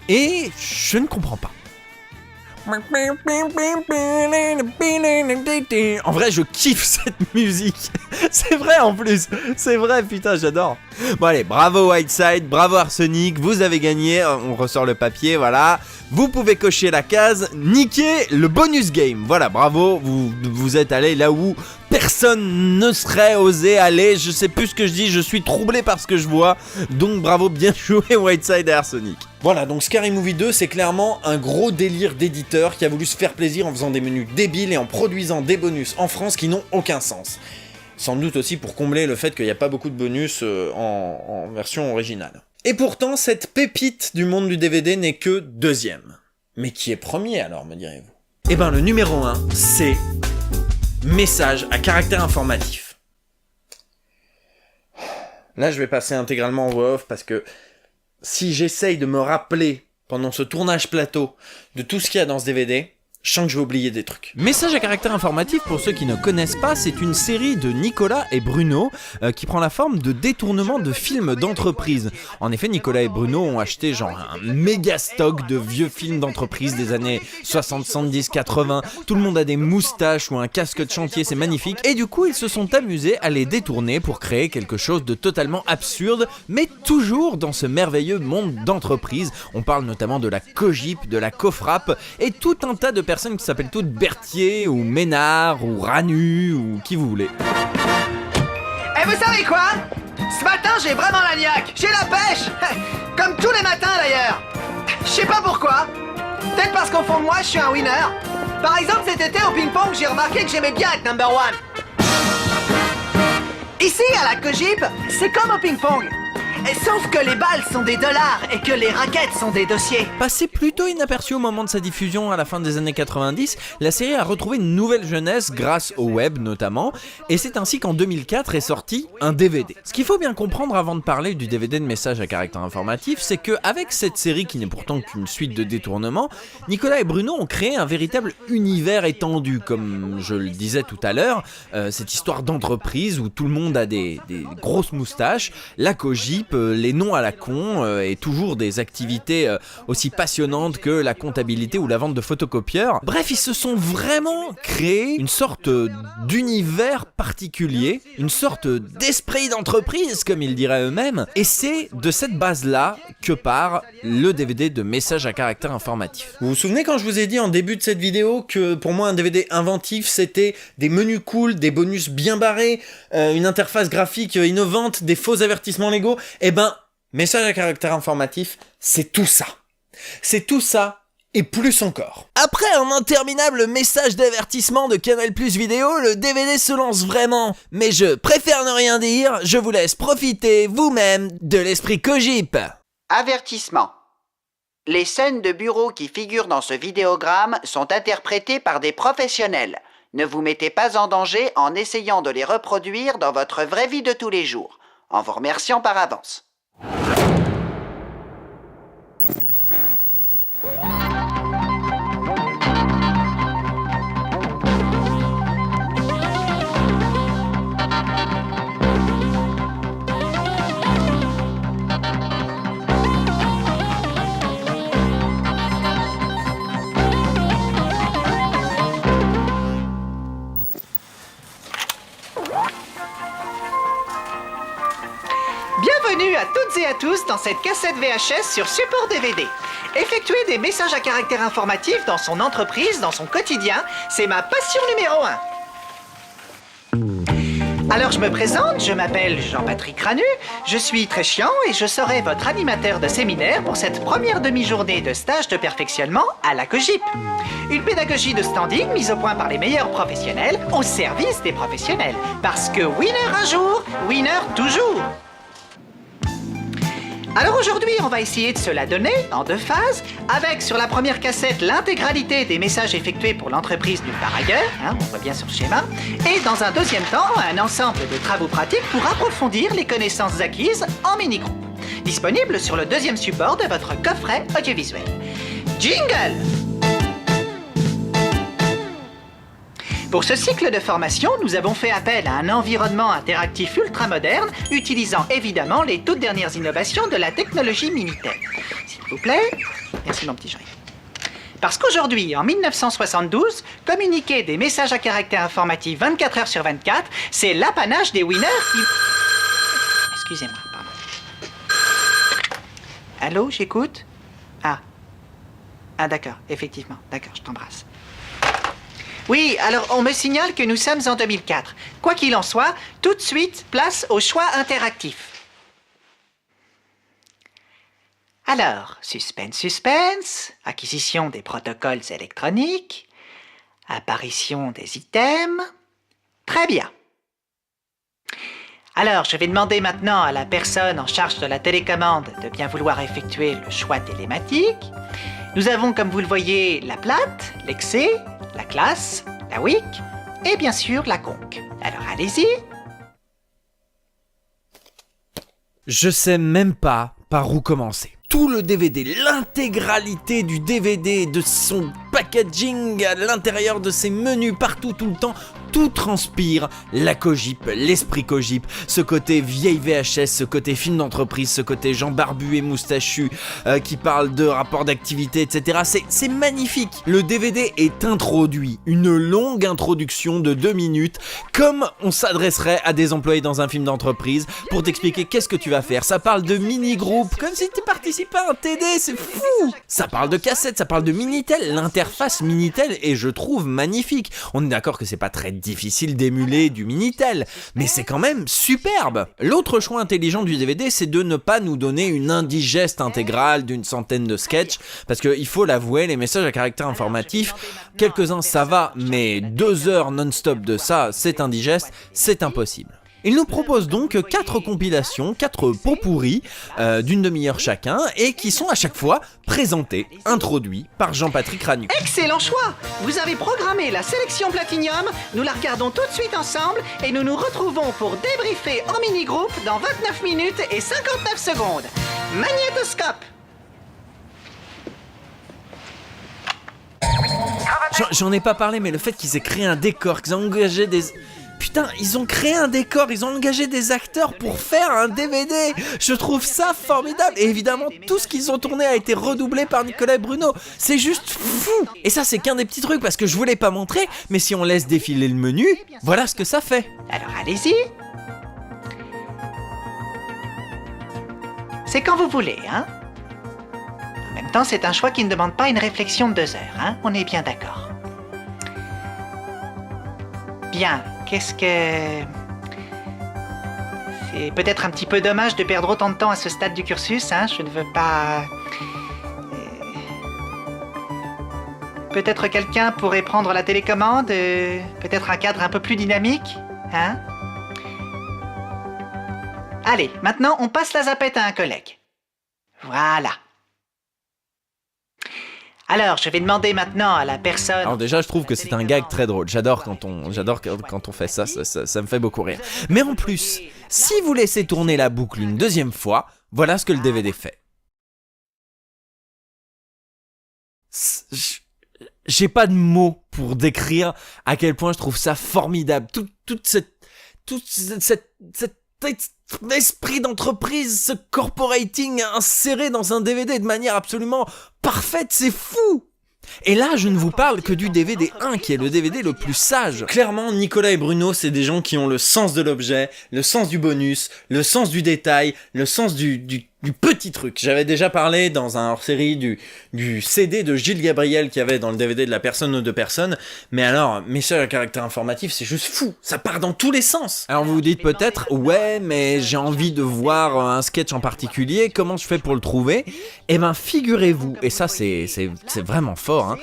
et je ne comprends pas. En vrai, je kiffe cette musique. C'est vrai en plus. C'est vrai, putain, j'adore. Bon allez, bravo Whiteside, bravo Arsenic, vous avez gagné. On ressort le papier, voilà. Vous pouvez cocher la case, niquer le bonus game. Voilà, bravo, vous êtes allé là où personne ne serait osé aller. Je sais plus ce que je dis, je suis troublé par ce que je vois. Donc bravo, bien joué Whiteside et Arsenic. Voilà, donc Scary Movie 2, c'est clairement un gros délire d'éditeur qui a voulu se faire plaisir en faisant des menus débiles et en produisant des bonus en France qui n'ont aucun sens. Sans doute aussi pour combler le fait qu'il n'y a pas beaucoup de bonus en version originale. Et pourtant, cette pépite du monde du DVD n'est que deuxième. Mais qui est premier alors, me direz-vous? Eh ben, le numéro 1, c'est Message à caractère informatif. Là, je vais passer intégralement en voix off parce que si j'essaye de me rappeler pendant ce tournage plateau de tout ce qu'il y a dans ce DVD, je sens que je vais oublier des trucs. Message à caractère informatif, pour ceux qui ne connaissent pas, c'est une série de Nicolas et Bruno qui prend la forme de détournement de films d'entreprise. En effet, Nicolas et Bruno ont acheté genre un méga stock de vieux films d'entreprise des années 60, 70, 80. Tout le monde a des moustaches ou un casque de chantier, c'est magnifique. Et du coup, ils se sont amusés à les détourner pour créer quelque chose de totalement absurde, mais toujours dans ce merveilleux monde d'entreprise. On parle notamment de la Cogip, de la Cofrap et tout un tas de personnes qui s'appellent toutes Berthier ou Ménard ou Ranu ou qui vous voulez. Et vous savez quoi? Ce matin j'ai vraiment la niaque, j'ai la pêche. Comme tous les matins d'ailleurs. Je sais pas pourquoi. Peut-être parce qu'au fond de moi je suis un winner. Par exemple cet été au ping-pong j'ai remarqué que j'aimais bien être number one. Ici à la Cogip, c'est comme au ping-pong. Sauf que les balles sont des dollars et que les raquettes sont des dossiers. Passé plutôt inaperçu au moment de sa diffusion à la fin des années 90, la série a retrouvé une nouvelle jeunesse grâce au web notamment, et c'est ainsi qu'en 2004 est sorti un DVD. Ce qu'il faut bien comprendre avant de parler du DVD de Message à caractère informatif, c'est qu'avec cette série qui n'est pourtant qu'une suite de détournements, Nicolas et Bruno ont créé un véritable univers étendu, comme je le disais tout à l'heure, cette histoire d'entreprise où tout le monde a des grosses moustaches, la Cogip, les noms à la con et toujours des activités aussi passionnantes que la comptabilité ou la vente de photocopieurs. Bref, ils se sont vraiment créés une sorte d'univers particulier, une sorte d'esprit d'entreprise comme ils diraient eux-mêmes, et c'est de cette base-là que part le DVD de Message à caractère informatif. Vous vous souvenez quand je vous ai dit en début de cette vidéo que pour moi un DVD inventif c'était des menus cool, des bonus bien barrés, une interface graphique innovante, des faux avertissements légaux? Eh ben, Message à caractère informatif, c'est tout ça. C'est tout ça, et plus encore. Après un interminable message d'avertissement de Canal Plus Vidéo, le DVD se lance vraiment. Mais je préfère ne rien dire, je vous laisse profiter vous-même de l'esprit Cogip. Avertissement. Les scènes de bureau qui figurent dans ce vidéogramme sont interprétées par des professionnels. Ne vous mettez pas en danger en essayant de les reproduire dans votre vraie vie de tous les jours. En vous remerciant par avance. Bienvenue à toutes et à tous dans cette cassette VHS sur support DVD. Effectuer des messages à caractère informatif dans son entreprise, dans son quotidien, c'est ma passion numéro 1. Alors je me présente, je m'appelle Jean-Patrick Ranu, je suis très chiant et je serai votre animateur de séminaire pour cette première demi-journée de stage de perfectionnement à la Cogip. Une pédagogie de standing mise au point par les meilleurs professionnels au service des professionnels. Parce que winner un jour, winner toujours. Alors aujourd'hui, on va essayer de se la donner en 2 phases, avec sur la première cassette l'intégralité des messages effectués pour l'entreprise nulle part ailleurs, hein, on voit bien sur le schéma, et dans un deuxième temps, un ensemble de travaux pratiques pour approfondir les connaissances acquises en mini-groupe. Disponible sur le deuxième support de votre coffret audiovisuel. Jingle! Pour ce cycle de formation, nous avons fait appel à un environnement interactif ultra moderne, utilisant évidemment les toutes dernières innovations de la technologie Minitel. S'il vous plaît, merci mon petit chéri. Parce qu'aujourd'hui, en 1972, communiquer des messages à caractère informatif 24 heures sur 24, c'est l'apanage des winners qui... Excusez-moi, pardon. Allô, j'écoute? Ah, d'accord, effectivement, d'accord, je t'embrasse. Oui, alors on me signale que nous sommes en 2004. Quoi qu'il en soit, tout de suite, place au choix interactif. Alors, suspense, acquisition des protocoles électroniques, apparition des items... Très bien. Alors, je vais demander maintenant à la personne en charge de la télécommande de bien vouloir effectuer le choix télématique. Nous avons, comme vous le voyez, la plate, l'excès, la classe, la WIC et bien sûr la conque. Alors allez-y. Je sais même pas par où commencer. Tout le DVD, l'intégralité du DVD, de son packaging à l'intérieur de ses menus, partout, tout le temps, tout transpire la cogip, l'esprit cogip, ce côté vieille VHS, ce côté film d'entreprise, ce côté Jean barbu et moustachu qui parle de rapports d'activité, etc. C'est magnifique. Le DVD est introduit, une longue introduction de 2 minutes, comme on s'adresserait à des employés dans un film d'entreprise pour t'expliquer qu'est-ce que tu vas faire. Ça parle de mini-groupe, comme si tu participais à un TD, c'est fou. Ça parle de cassettes, ça parle de Minitel, l'interface Minitel est, je trouve, magnifique. On est d'accord que c'est pas très difficile d'émuler du Minitel, mais c'est quand même superbe. L'autre choix intelligent du DVD, c'est de ne pas nous donner une indigeste intégrale d'une centaine de sketchs, parce qu'il faut l'avouer, les messages à caractère informatif, quelques-uns ça va, mais 2 heures non-stop de ça, c'est indigeste, c'est impossible. Il nous propose donc 4 compilations, 4 pots pourris d'une demi-heure chacun et qui sont à chaque fois présentés, introduits par Jean-Patrick Ranu. Excellent choix! Vous avez programmé la sélection Platinium, nous la regardons tout de suite ensemble et nous nous retrouvons pour débriefer en mini-groupe dans 29 minutes et 59 secondes. Magnétoscope! J'en ai pas parlé, mais le fait qu'ils aient créé un décor, qu'ils ont engagé des... Putain, ils ont créé un décor, ils ont engagé des acteurs pour faire un DVD. Je trouve ça formidable. Et évidemment, tout ce qu'ils ont tourné a été redoublé par Nicolas et Bruno. C'est juste fou. Et ça, c'est qu'un des petits trucs parce que je voulais pas montrer, mais si on laisse défiler le menu, voilà ce que ça fait. Alors allez-y. C'est quand vous voulez, hein. En même temps, c'est un choix qui ne demande pas une réflexion de 2 heures, hein. On est bien d'accord. Bien. Qu'est-ce que... C'est peut-être un petit peu dommage de perdre autant de temps à ce stade du cursus, hein. Je ne veux pas... Peut-être quelqu'un pourrait prendre la télécommande, peut-être un cadre un peu plus dynamique, hein. Allez, maintenant on passe la zapette à un collègue. Voilà. Alors, je vais demander maintenant à la personne... Alors déjà, je trouve que c'est un gag très drôle. J'adore quand on fait ça, ça me fait beaucoup rire. Mais en plus, si vous laissez tourner la boucle une deuxième fois, voilà ce que le DVD fait. J'ai pas de mots pour décrire à quel point je trouve ça formidable. Toute cette esprit d'entreprise, ce corporating inséré dans un DVD de manière absolument parfaite, c'est fou! Et là, je ne vous parle que du DVD 1, qui est le DVD le plus sage. Clairement, Nicolas et Bruno, c'est des gens qui ont le sens de l'objet, le sens du bonus, le sens du détail, le sens du petit truc. J'avais déjà parlé dans un hors-série du CD de Gilles Gabriel qu'il y avait dans le DVD de La personne aux 2 personnes. Mais alors, message à caractère informatif, c'est juste fou. Ça part dans tous les sens. Alors vous vous dites peut-être, ouais, mais j'ai envie de voir un sketch en particulier. Comment je fais pour le trouver? Eh ben, figurez-vous, et ça c'est vraiment fort, hein,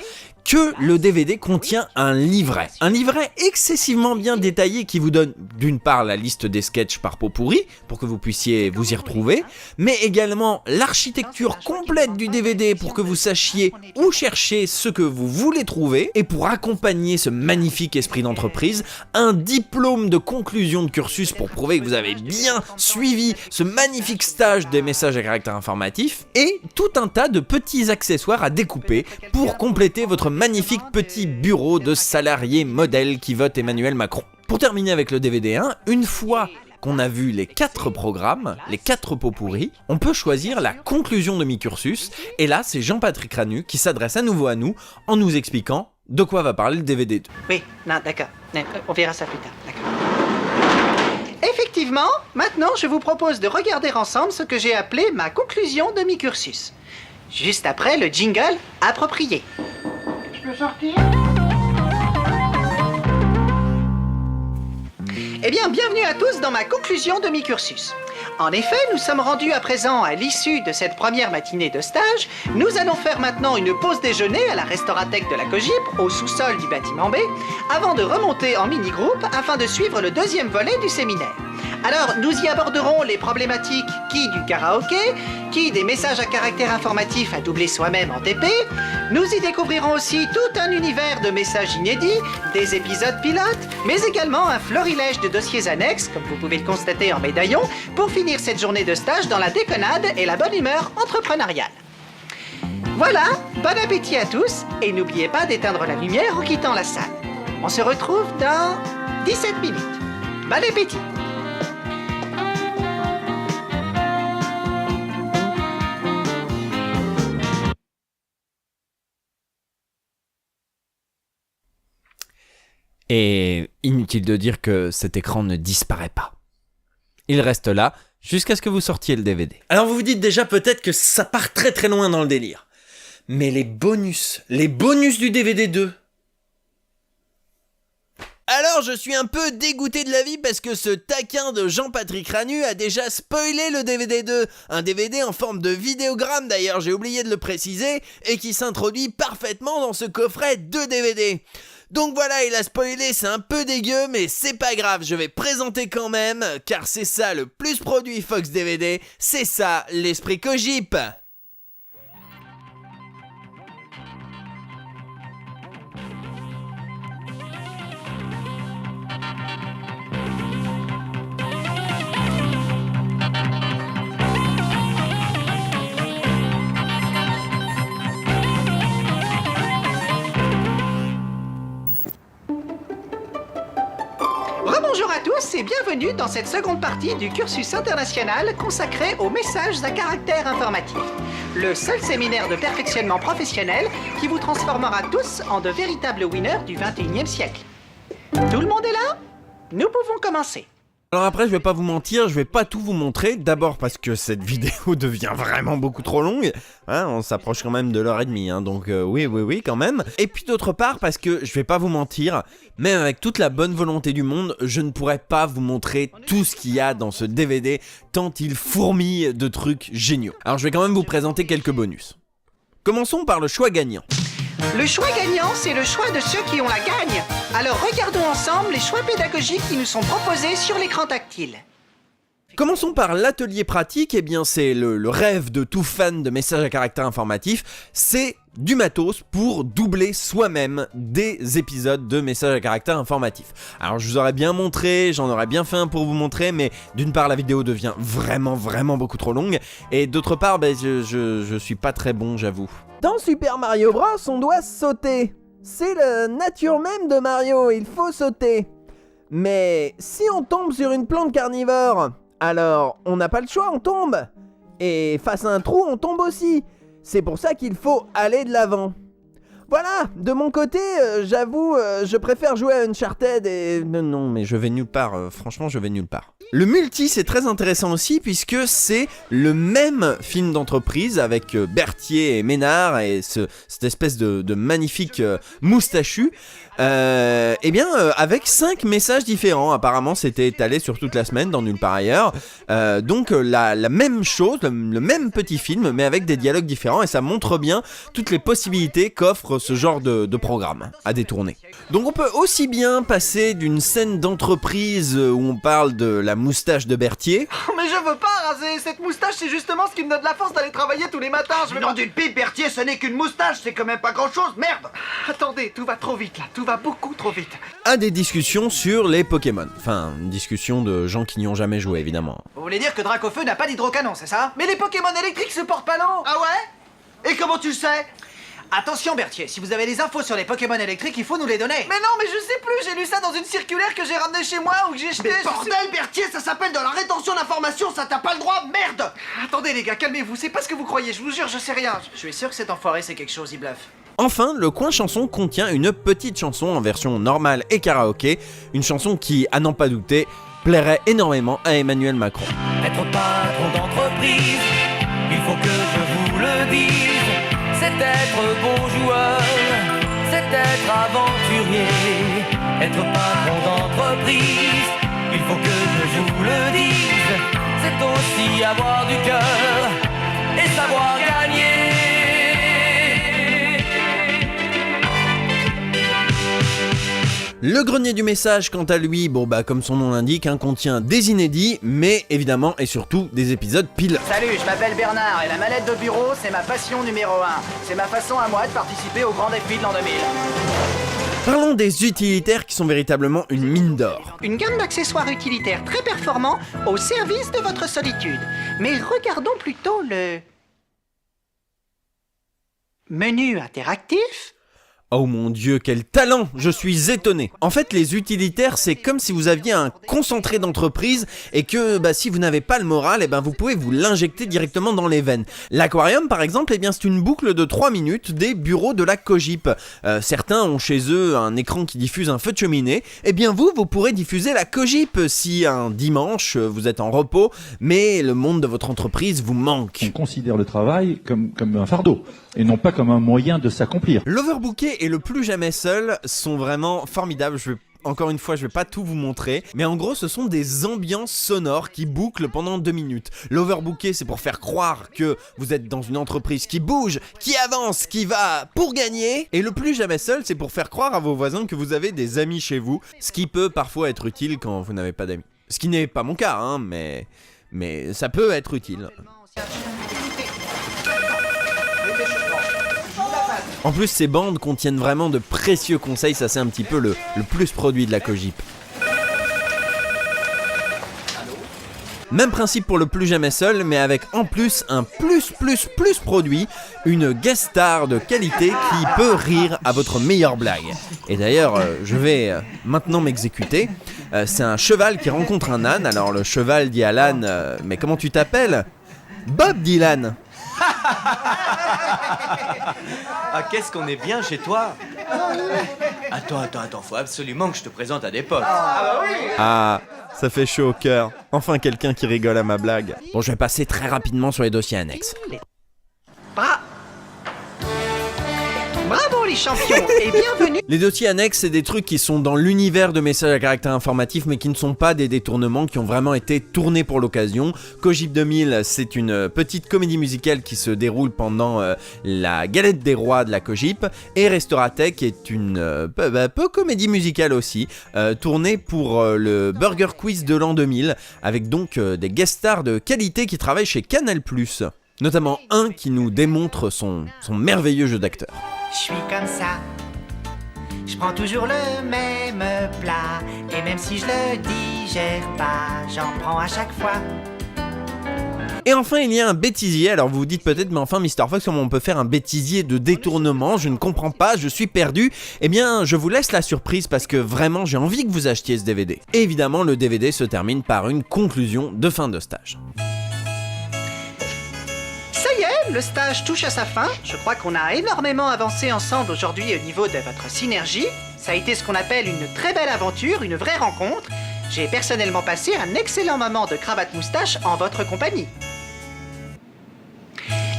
que le DVD contient un livret. Un livret excessivement bien détaillé qui vous donne d'une part la liste des sketchs par pot pourri, pour que vous puissiez vous y retrouver, mais également l'architecture complète du DVD pour que vous sachiez où chercher ce que vous voulez trouver, et pour accompagner ce magnifique esprit d'entreprise, un diplôme de conclusion de cursus pour prouver que vous avez bien suivi ce magnifique stage des messages à caractère informatif, et tout un tas de petits accessoires à découper pour compléter votre magnifique petit bureau de salarié modèle qui vote Emmanuel Macron. Pour terminer avec le DVD 1, une fois qu'on a vu les 4 programmes, les 4 pots pourris, on peut choisir la conclusion de mi-cursus, et là c'est Jean-Patrick Ranu qui s'adresse à nouveau à nous en nous expliquant de quoi va parler le DVD 2. Oui, non, d'accord. On verra ça plus tard, d'accord. Effectivement, maintenant je vous propose de regarder ensemble ce que j'ai appelé ma conclusion de mi-cursus. Juste après le jingle approprié. Je peux sortir ? Eh bien, bienvenue à tous dans ma conclusion de mi-cursus. En effet, nous sommes rendus à présent à l'issue de cette première matinée de stage. Nous allons faire maintenant une pause déjeuner à la restaurathèque de la Cogip, au sous-sol du bâtiment B, avant de remonter en mini-groupe afin de suivre le deuxième volet du séminaire. Alors, nous y aborderons les problématiques qui du karaoké, qui des messages à caractère informatif à doubler soi-même en TP. Nous y découvrirons aussi tout un univers de messages inédits, des épisodes pilotes, mais également un florilège de dossiers annexes, comme vous pouvez le constater en médaillon, pour finir cette journée de stage dans la déconnade et la bonne humeur entrepreneuriale. Voilà, bon appétit à tous, et n'oubliez pas d'éteindre la lumière en quittant la salle. On se retrouve dans 17 minutes. Bon appétit! Et inutile de dire que cet écran ne disparaît pas. Il reste là jusqu'à ce que vous sortiez le DVD. Alors vous vous dites déjà peut-être que ça part très très loin dans le délire. Mais les bonus du DVD 2. Alors je suis un peu dégoûté de la vie parce que ce taquin de Jean-Patrick Ranu a déjà spoilé le DVD 2. Un DVD en forme de vidéogramme d'ailleurs, j'ai oublié de le préciser, et qui s'introduit parfaitement dans ce coffret de DVD. Donc voilà, il a spoilé, c'est un peu dégueu, mais c'est pas grave, je vais présenter quand même, car c'est ça le plus produit Fox DVD, c'est ça l'esprit Cogip. Bonjour à tous et bienvenue dans cette seconde partie du cursus international consacré aux messages à caractère informatif. Le seul séminaire de perfectionnement professionnel qui vous transformera tous en de véritables winners du 21e siècle. Tout le monde est là ? Nous pouvons commencer. Alors après, je vais pas vous mentir, je vais pas tout vous montrer. D'abord parce que cette vidéo devient vraiment beaucoup trop longue. Hein, on s'approche quand même de l'heure et demie, hein, donc oui, quand même. Et puis d'autre part, parce que je vais pas vous mentir, même avec toute la bonne volonté du monde, je ne pourrais pas vous montrer tout ce qu'il y a dans ce DVD, tant il fourmille de trucs géniaux. Alors je vais quand même vous présenter quelques bonus. Commençons par le choix gagnant. Le choix gagnant, c'est le choix de ceux qui ont la gagne. Alors regardons ensemble les choix pédagogiques qui nous sont proposés sur l'écran tactile. Commençons par l'atelier pratique, eh bien c'est le rêve de tout fan de messages à caractère informatif, c'est du matos pour doubler soi-même des épisodes de messages à caractère informatif. Alors je vous aurais bien montré, j'en aurais bien fait un pour vous montrer, mais d'une part la vidéo devient vraiment beaucoup trop longue, et d'autre part je suis pas très bon, j'avoue. Dans Super Mario Bros, on doit sauter. C'est la nature même de Mario, il faut sauter. Mais si on tombe sur une plante carnivore, alors on n'a pas le choix, on tombe. Et face à un trou, on tombe aussi. C'est pour ça qu'il faut aller de l'avant. Voilà, de mon côté, j'avoue, je préfère jouer à Uncharted et... Non, mais je vais nulle part, franchement, je vais nulle part. Le multi, c'est très intéressant aussi, puisque c'est le même film d'entreprise avec Berthier et Ménard et cette espèce de magnifique moustachu, avec 5 messages différents. Apparemment, c'était étalé sur toute la semaine dans Nulle part ailleurs. Donc, la même chose, le même petit film, mais avec des dialogues différents, et ça montre bien toutes les possibilités qu'offre ce genre de programme à détourner. Donc on peut aussi bien passer d'une scène d'entreprise où on parle de la moustache de Berthier. Oh, mais je veux pas raser. Cette moustache, c'est justement ce qui me donne la force d'aller travailler tous les matins. Je veux Non, d'une pipe, Berthier, ce n'est qu'une moustache, c'est quand même pas grand-chose, merde. Attendez, tout va trop vite là, tout va beaucoup trop vite. À des discussions sur les Pokémon. Enfin, une discussion de gens qui n'y ont jamais joué, évidemment. Vous voulez dire que Dracofeu n'a pas d'hydrocanon, c'est ça? Mais les Pokémon électriques se portent pas l'eau. Ah ouais? Et comment tu le sais? Attention Berthier, si vous avez des infos sur les Pokémon électriques, il faut nous les donner. Mais non, mais je sais plus, j'ai lu ça dans une circulaire que j'ai ramenée chez moi ou que j'ai jeté. Mais bordel, Berthier, ça s'appelle de la rétention d'informations, ça t'a pas le droit, merde. Attendez les gars, calmez-vous, c'est pas ce que vous croyez, je vous jure, je sais rien. Je suis sûr que cet enfoiré c'est quelque chose, il bluffe. Enfin, le coin chanson contient une petite chanson en version normale et karaoké, une chanson qui, à n'en pas douter, plairait énormément à Emmanuel Macron. Être patron d'entreprise, il faut que je vous le dise, c'est être bon joueur, c'est être aventurier. Être patron d'entreprise, il faut que je vous le dise, c'est aussi avoir du cœur et savoir gagner. Le grenier du message, quant à lui, bon bah comme son nom l'indique, contient des inédits, mais évidemment et surtout des épisodes pilotes. Salut, je m'appelle Bernard et la manette de bureau, c'est ma passion numéro 1. C'est ma façon à moi de participer au grand défi de l'an 2000. Parlons des utilitaires qui sont véritablement une mine d'or. Une gamme d'accessoires utilitaires très performants au service de votre solitude. Mais regardons plutôt le menu interactif. Oh mon dieu, quel talent! Je suis étonné. En fait, les utilitaires, c'est comme si vous aviez un concentré d'entreprise et que si vous n'avez pas le moral, vous pouvez vous l'injecter directement dans les veines. L'aquarium, par exemple, c'est une boucle de 3 minutes des bureaux de la Cogip. Certains ont chez eux un écran qui diffuse un feu de cheminée. Vous pourrez diffuser la Cogip si un dimanche, vous êtes en repos, mais le monde de votre entreprise vous manque. On considère le travail comme un fardeau et non pas comme un moyen de s'accomplir. L'Overbooké et le Plus Jamais Seul sont vraiment formidables. Encore une fois, je vais pas tout vous montrer, mais en gros, ce sont des ambiances sonores qui bouclent pendant 2 minutes. L'Overbooké, c'est pour faire croire que vous êtes dans une entreprise qui bouge, qui avance, qui va pour gagner. Et le Plus Jamais Seul, c'est pour faire croire à vos voisins que vous avez des amis chez vous, ce qui peut parfois être utile quand vous n'avez pas d'amis. Ce qui n'est pas mon cas, mais ça peut être utile. En plus, ces bandes contiennent vraiment de précieux conseils, ça c'est un petit peu le plus produit de la Cogip. Même principe pour le Plus Jamais Seul, mais avec en plus un plus produit, une guest star de qualité qui peut rire à votre meilleure blague. Et d'ailleurs, je vais maintenant m'exécuter. C'est un cheval qui rencontre un âne, alors le cheval dit à l'âne « Mais comment tu t'appelles ?»« Bob, dit l'âne. » Ah, qu'est-ce qu'on est bien chez toi. Attends, faut absolument que je te présente à des potes. Ah, ça fait chaud au cœur. Enfin quelqu'un qui rigole à ma blague. Bon, je vais passer très rapidement sur les dossiers annexes. Bravo les champions et bienvenue. Les dossiers annexes, c'est des trucs qui sont dans l'univers de messages à caractère informatif, mais qui ne sont pas des détournements, qui ont vraiment été tournés pour l'occasion. Cogip 2000, c'est une petite comédie musicale qui se déroule pendant la galette des rois de la Cogip. Et Restauratech est une peu comédie musicale aussi, tournée pour le Burger Quiz de l'an 2000, avec donc des guest stars de qualité qui travaillent chez Canal+. Notamment un qui nous démontre son merveilleux jeu d'acteur. Je suis comme ça, je prends toujours le même plat, et même si je le digère pas, j'en prends à chaque fois. Et enfin, il y a un bêtisier. Alors vous vous dites peut-être, mais enfin Mr. Fox, comment on peut faire un bêtisier de détournement? Je ne comprends pas, je suis perdu. Eh bien, je vous laisse la surprise parce que vraiment, j'ai envie que vous achetiez ce DVD. Et évidemment, le DVD se termine par une conclusion de fin de stage. Ça y est, le stage touche à sa fin. Je crois qu'on a énormément avancé ensemble aujourd'hui au niveau de votre synergie. Ça a été ce qu'on appelle une très belle aventure, une vraie rencontre. J'ai personnellement passé un excellent moment de cravate moustache en votre compagnie.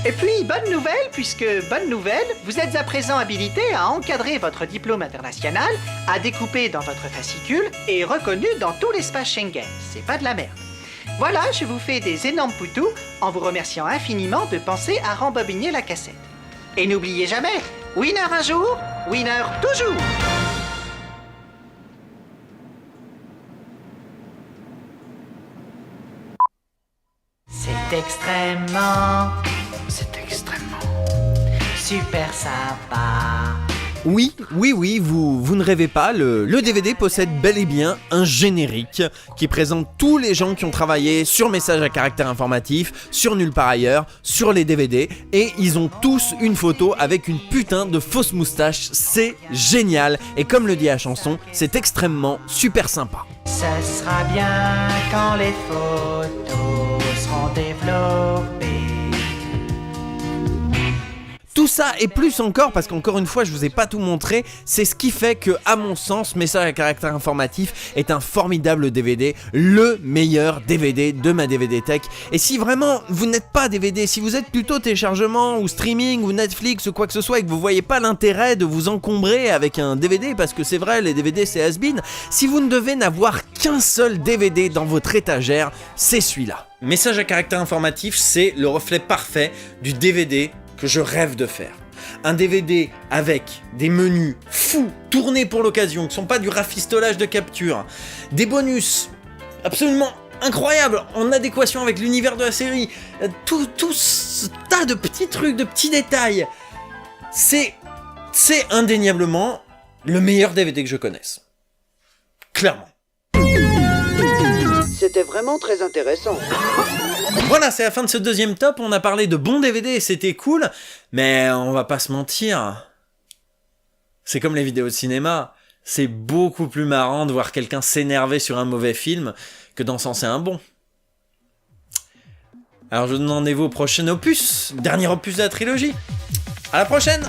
Et puis, bonne nouvelle, vous êtes à présent habilité à encadrer votre diplôme international, à découper dans votre fascicule et reconnu dans tout l'espace Schengen. C'est pas de la merde. Voilà, je vous fais des énormes poutous en vous remerciant infiniment de penser à rembobiner la cassette. Et n'oubliez jamais, Winner un jour, winner toujours. C'est extrêmement super sympa. Oui, vous ne rêvez pas, le DVD possède bel et bien un générique qui présente tous les gens qui ont travaillé sur Message à caractère informatif, sur Nulle part ailleurs, sur les DVD, et ils ont tous une photo avec une putain de fausse moustache, c'est génial, et comme le dit la chanson, c'est extrêmement super sympa. Ce sera bien quand les photos seront développées. Tout ça et plus encore, parce qu'encore une fois je vous ai pas tout montré, c'est ce qui fait que, à mon sens, Message à caractère informatif est un formidable DVD, le meilleur DVD de ma DVD Tech. Et si vraiment vous n'êtes pas DVD, si vous êtes plutôt téléchargement ou streaming ou Netflix ou quoi que ce soit et que vous voyez pas l'intérêt de vous encombrer avec un DVD, parce que c'est vrai, les DVD c'est has-been, si vous ne devez n'avoir qu'un seul DVD dans votre étagère, c'est celui-là. Message à caractère informatif, c'est le reflet parfait du DVD que je rêve de faire. Un DVD avec des menus fous, tournés pour l'occasion, qui sont pas du rafistolage de capture, des bonus absolument incroyables, en adéquation avec l'univers de la série, tout ce tas de petits trucs, de petits détails. C'est indéniablement le meilleur DVD que je connaisse. Clairement. C'était vraiment très intéressant. Voilà, c'est la fin de ce deuxième top, on a parlé de bons DVD et c'était cool, mais on va pas se mentir. C'est comme les vidéos de cinéma, c'est beaucoup plus marrant de voir quelqu'un s'énerver sur un mauvais film que d'encenser un bon. Alors je vous donne rendez-vous au prochain opus, dernier opus de la trilogie. À la prochaine!